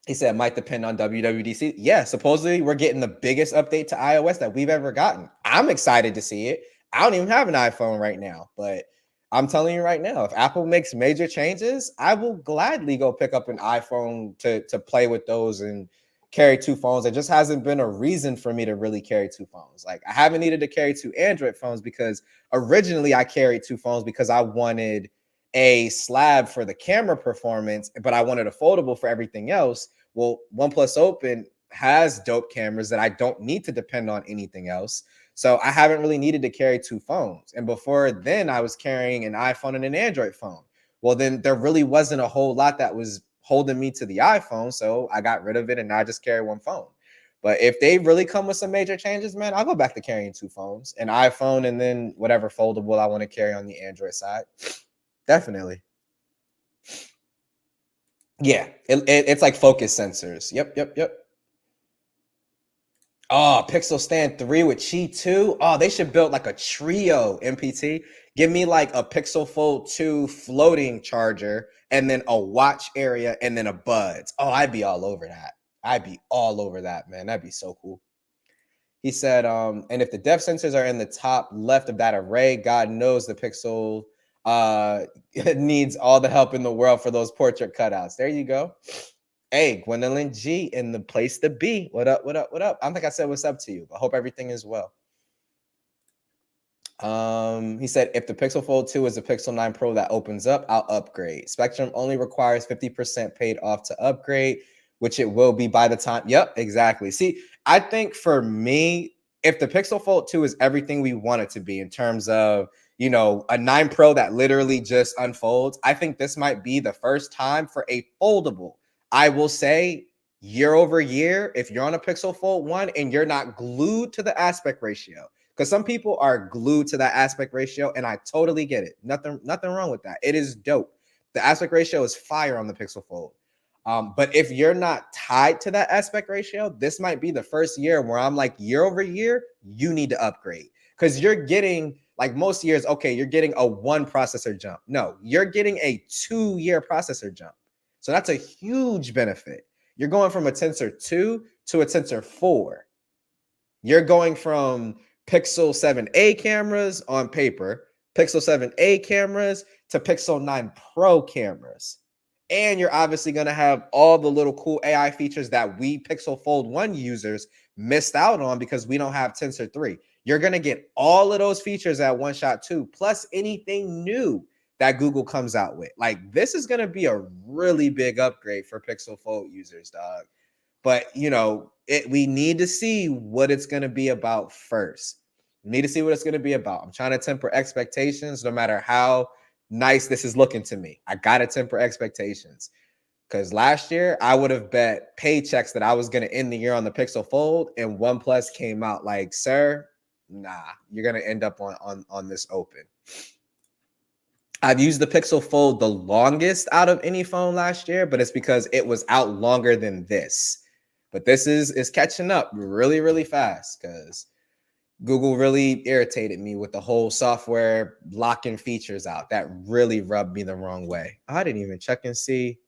He said it might depend on WWDC. Yeah, supposedly we're getting the biggest update to iOS that we've ever gotten. I'm excited to see it. I don't even have an iPhone right now, but I'm telling you right now, if Apple makes major changes, I will gladly go pick up an iPhone to play with those and carry 2 phones. There just hasn't been a reason for me to really carry 2 phones. Like, I haven't needed to carry 2 Android phones because originally I carried 2 phones because I wanted a slab for the camera performance, but I wanted a foldable for everything else. Well, OnePlus Open has dope cameras that I don't need to depend on anything else. So I haven't really needed to carry 2 phones. And before then, I was carrying an iPhone and an Android phone. Well, then there really wasn't a whole lot that was holding me to the iPhone. So I got rid of it and now I just carry 1 phone. But if they really come with some major changes, man, I'll go back to carrying 2 phones, an iPhone and then whatever foldable I want to carry on the Android side. Definitely. Yeah, it's like focus sensors. Yep. Oh, Pixel Stand 3 with Qi 2. Oh, they should build like a trio, MPT. Give me like a Pixel Fold 2 floating charger and then a watch area and then a buds. Oh, I'd be all over that. I'd be all over that, man. That'd be so cool. He said, and if the depth sensors are in the top left of that array, God knows the Pixel needs all the help in the world for those portrait cutouts. There you go. Hey, Gwendolyn G in the place to be. What up? I don't think I said what's up to you, but I hope everything is well. He said, if the Pixel Fold 2 is a Pixel 9 Pro that opens up, I'll upgrade. Spectrum only requires 50% paid off to upgrade, which it will be by the time. Yep, exactly. See, I think for me, if the Pixel Fold 2 is everything we want it to be in terms of, you know, a 9 Pro that literally just unfolds, I think this might be the first time for a foldable. I will say year over year, if you're on a Pixel Fold 1 and you're not glued to the aspect ratio, because some people are glued to that aspect ratio, and I totally get it. Nothing wrong with that. It is dope. The aspect ratio is fire on the Pixel Fold. But if you're not tied to that aspect ratio, this might be the first year where I'm like, year over year, you need to upgrade. Because you're getting, like most years, okay, you're getting a 1 processor jump. No, you're getting a 2-year processor jump. So that's a huge benefit. You're going from a Tensor 2 to a Tensor 4. You're going from Pixel 7a cameras on paper, Pixel 7a cameras to Pixel 9 Pro cameras. And you're obviously going to have all the little cool AI features that we Pixel Fold 1 users missed out on because we don't have Tensor 3. You're going to get all of those features at one shot too, plus anything new that Google comes out with. Like, this is going to be a really big upgrade for Pixel Fold users, dog. But, you know, we need to see what it's going to be about first. We need to see what it's going to be about. I'm trying to temper expectations no matter how nice this is looking to me. I got to temper expectations. Because last year, I would have bet paychecks that I was going to end the year on the Pixel Fold, and OnePlus came out like, sir, nah, you're going to end up on this open. I've used the Pixel Fold the longest out of any phone last year, but it's because it was out longer than this. But this is catching up really, really fast because Google really irritated me with the whole software locking features out. That really rubbed me the wrong way. I didn't even check and see.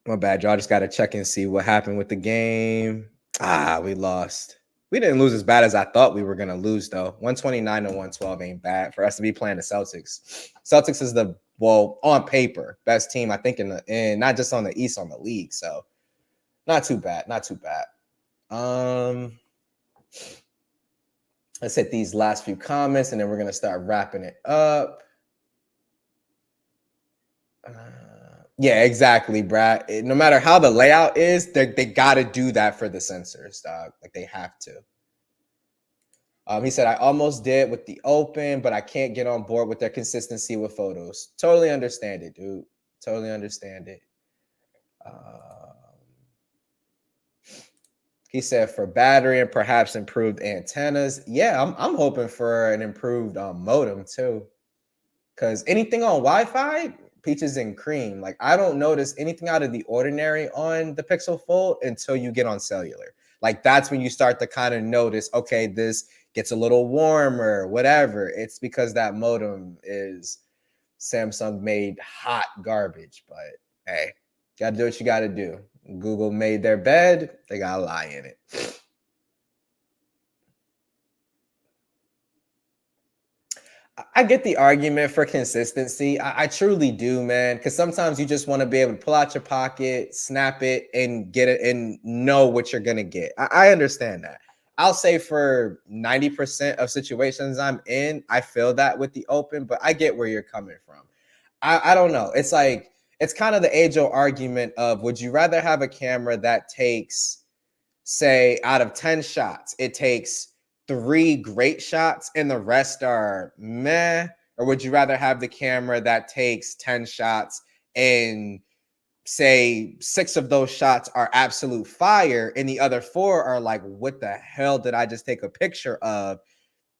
My bad, y'all. Just got to check and see what happened with the game. We lost. We didn't lose as bad as I thought we were going to lose, though. 129 to 112 ain't bad for us to be playing the Celtics. Celtics is the, well, on paper, best team, I think, in not just on the East, on the league. So not too bad. Not too bad. Let's hit these last few comments, and then we're going to start wrapping it up. Yeah, exactly, Brad. No matter how the layout is, they got to do that for the sensors, dog. Like, they have to. He said, I almost did with the open, but I can't get on board with their consistency with photos. Totally understand it, dude. Totally understand it. He said, for battery and perhaps improved antennas. Yeah, I'm hoping for an improved modem, too. Because anything on Wi-Fi, peaches and cream. Like, I don't notice anything out of the ordinary on the Pixel Fold until you get on cellular. Like, that's when you start to kind of notice, okay, this gets a little warmer, whatever. It's because that modem is Samsung made hot garbage. But hey, gotta do what you gotta do. Google made their bed, they gotta lie in it. I get the argument for consistency. I truly do, man. Because sometimes you just want to be able to pull out your pocket, snap it, and get it and know what you're going to get. I understand that. I'll say for 90% of situations I'm in, I feel that with the open, but I get where you're coming from. I don't know. It's like, it's kind of the age-old argument of, would you rather have a camera that takes, say, out of 10 shots, it takes 3 great shots and the rest are meh? Or would you rather have the camera that takes 10 shots and say 6 of those shots are absolute fire and the other 4 are like, what the hell did I just take a picture of?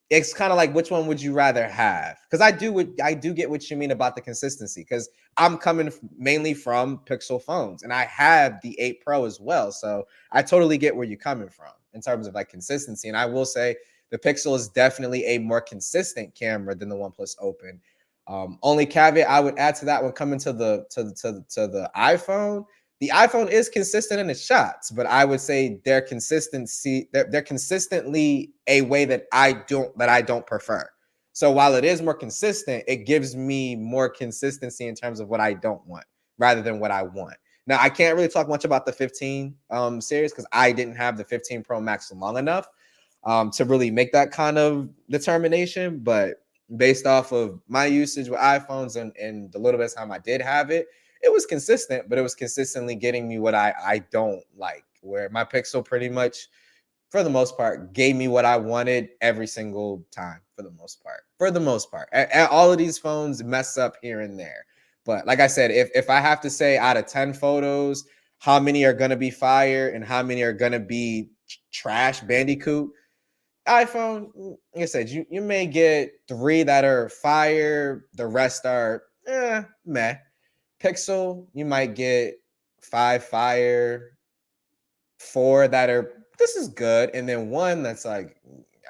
It's kind of like, which one would you rather have? Because I do get what you mean about the consistency, because I'm coming mainly from Pixel phones and I have the 8 Pro as well. So I totally get where you're coming from in terms of like consistency. And I will say the Pixel is definitely a more consistent camera than the OnePlus Open. Only caveat I would add to that when coming to the iPhone. The iPhone is consistent in its shots, but I would say they're consistently a way that I don't prefer. So while it is more consistent, it gives me more consistency in terms of what I don't want rather than what I want. Now, I can't really talk much about the 15 series because I didn't have the 15 Pro Max long enough to really make that kind of determination. But based off of my usage with iPhones and the little bit of time I did have it, it was consistent, but it was consistently getting me what I don't like, where my Pixel pretty much, for the most part, gave me what I wanted every single time, for the most part. And all of these phones mess up here and there. But like I said, if I have to say out of 10 photos, how many are gonna be fire and how many are gonna be trash Bandicoot, iPhone, like I said, you may get 3 that are fire, the rest are meh. Pixel, you might get 5 fire, 4 that are this is good, and then 1 that's like,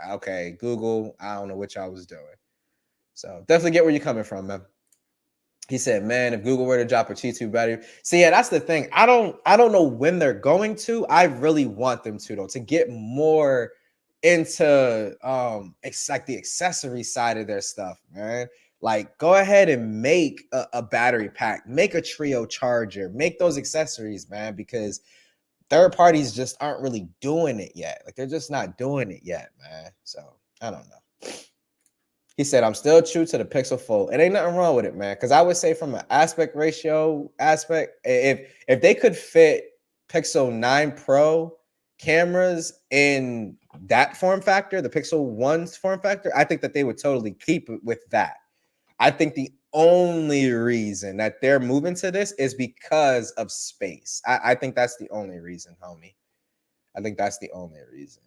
okay, Google, I don't know what y'all was doing. So definitely get where you're coming from, man. He said, "Man, if Google were to drop a G2 battery, see, yeah, that's the thing. I don't know when they're going to. I really want them to though, to get more into like the accessory side of their stuff, man. Like, go ahead and make a battery pack, make a trio charger, make those accessories, man, because third parties just aren't really doing it yet. Like, they're just not doing it yet, man. So I don't know." He said, "I'm still true to the Pixel Fold. It ain't nothing wrong with it, man. Because I would say from an aspect ratio aspect, if they could fit Pixel 9 Pro cameras in that form factor, the Pixel 1's form factor, I think that they would totally keep it with that. I think the only reason that they're moving to this is because of space. I think that's the only reason, homie. I think that's the only reason."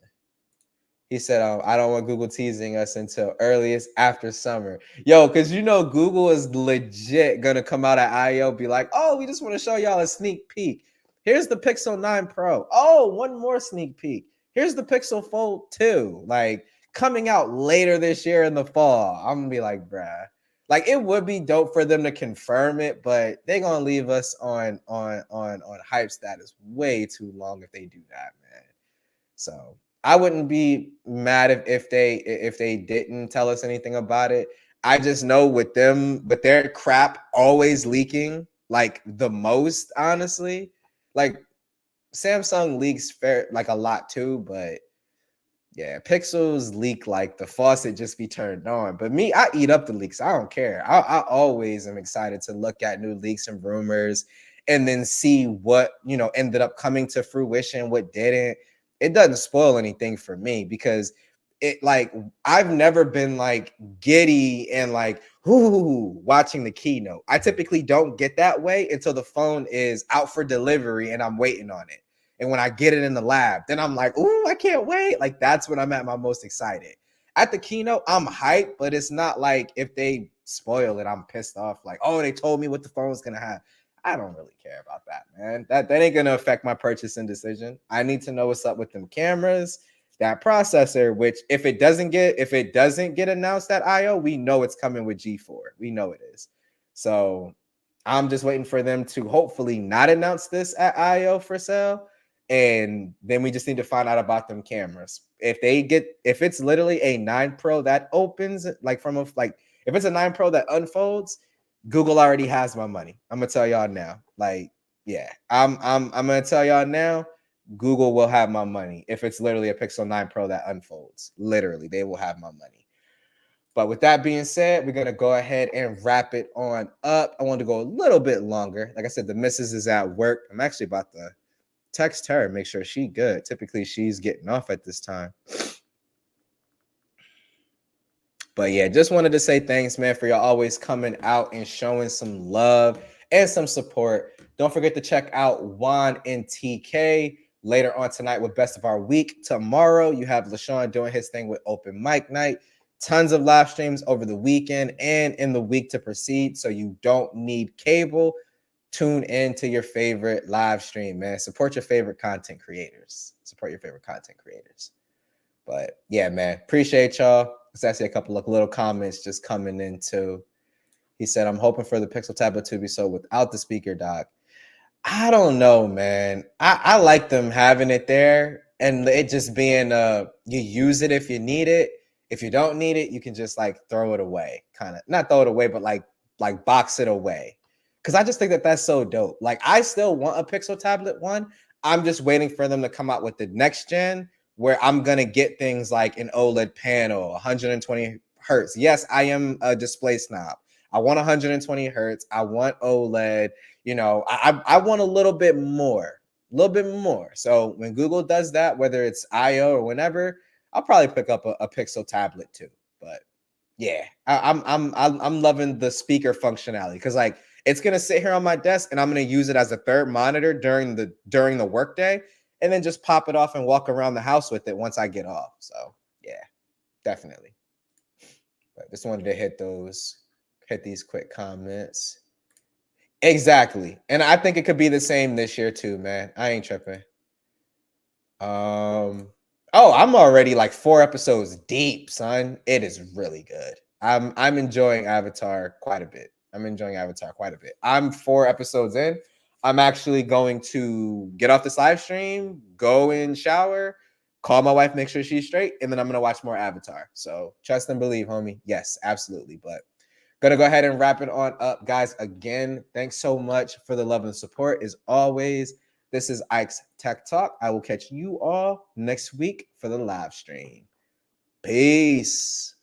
He said, "I don't want Google teasing us until earliest after summer." Yo, because Google is legit gonna come out at I/O, be like, "Oh, we just want to show y'all a sneak peek. Here's the Pixel 9 Pro. Oh, one more sneak peek. Here's the Pixel Fold 2. Like, coming out later this year in the fall." I'm gonna be like, bruh. Like, it would be dope for them to confirm it, but they're gonna leave us on hype status way too long if they do that, man. So I wouldn't be mad if they didn't tell us anything about it. I just know with them, with their crap always leaking like the most, honestly. Like, Samsung leaks fair like a lot too, but yeah, Pixels leak like the faucet just be turned on. But me, I eat up the leaks. I don't care. I always am excited to look at new leaks and rumors and then see what, ended up coming to fruition, what didn't. It doesn't spoil anything for me because it like I've never been like giddy and like watching the keynote. I typically don't get that way until the phone is out for delivery and I'm waiting on it. And when I get it in the lab, then I'm like, ooh, I can't wait. Like, that's when I'm at my most excited. At the keynote, I'm hyped, but it's not like if they spoil it, I'm pissed off. Like, oh, they told me what the phone's gonna have. I don't really care about that, man. That ain't gonna affect my purchasing decision. I need to know what's up with them cameras, that processor, which if it doesn't get announced at I/O, we know it's coming with G4. We know it is. So I'm just waiting for them to hopefully not announce this at I/O for sale. And then we just need to find out about them cameras. If it's literally a 9 Pro that opens, like if it's a 9 Pro that unfolds, Google already has my money. I'm gonna tell y'all now. Like, yeah, I'm gonna tell y'all now. Google will have my money if it's literally a Pixel 9 Pro that unfolds. Literally, they will have my money. But with that being said, we're going to go ahead and wrap it on up. I want to go a little bit longer. Like I said, the missus is at work. I'm actually about to text her, make sure she's good. Typically, she's getting off at this time. But yeah, just wanted to say thanks, man, for y'all always coming out and showing some love and some support. Don't forget to check out Juan and TK later on tonight with Best of Our Week. Tomorrow, you have LaShawn doing his thing with Open Mic Night. Tons of live streams over the weekend and in the week to proceed. So you don't need cable. Tune in to your favorite live stream, man. Support your favorite content creators. But yeah, man, appreciate y'all. There's actually a couple of little comments just coming in too. He said, "I'm hoping for the Pixel tablet to be sold without the speaker dock." I don't know, man. I like them having it there and it just being you use it if you need it. If you don't need it, you can just like throw it away. Kind of not throw it away, but like box it away. Cause I just think that that's so dope. Like, I still want a Pixel tablet one. I'm just waiting for them to come out with the next gen where I'm gonna get things like an OLED panel, 120 hertz. Yes, I am a display snob. I want 120 hertz. I want OLED. I want a little bit more. So when Google does that, whether it's I/O or whenever, I'll probably pick up a Pixel tablet too. But yeah, I'm loving the speaker functionality because like It's gonna sit here on my desk, and I'm gonna use it as a third monitor during the workday, and then just pop it off and walk around the house with it once I get off. So yeah, definitely. But just wanted to hit these quick comments. Exactly, and I think it could be the same this year too, man. I ain't tripping. Oh, I'm already like 4 episodes deep, son. It is really good. I'm enjoying Avatar quite a bit. I'm 4 episodes in. I'm actually going to get off this live stream, go and shower, call my wife, make sure she's straight, and then I'm gonna watch more Avatar. So trust and believe, homie. Yes, absolutely. But gonna go ahead and wrap it on up, guys. Again, thanks so much for the love and support. As always, this is Ike's Tech Talk. I will catch you all next week for the live stream. Peace.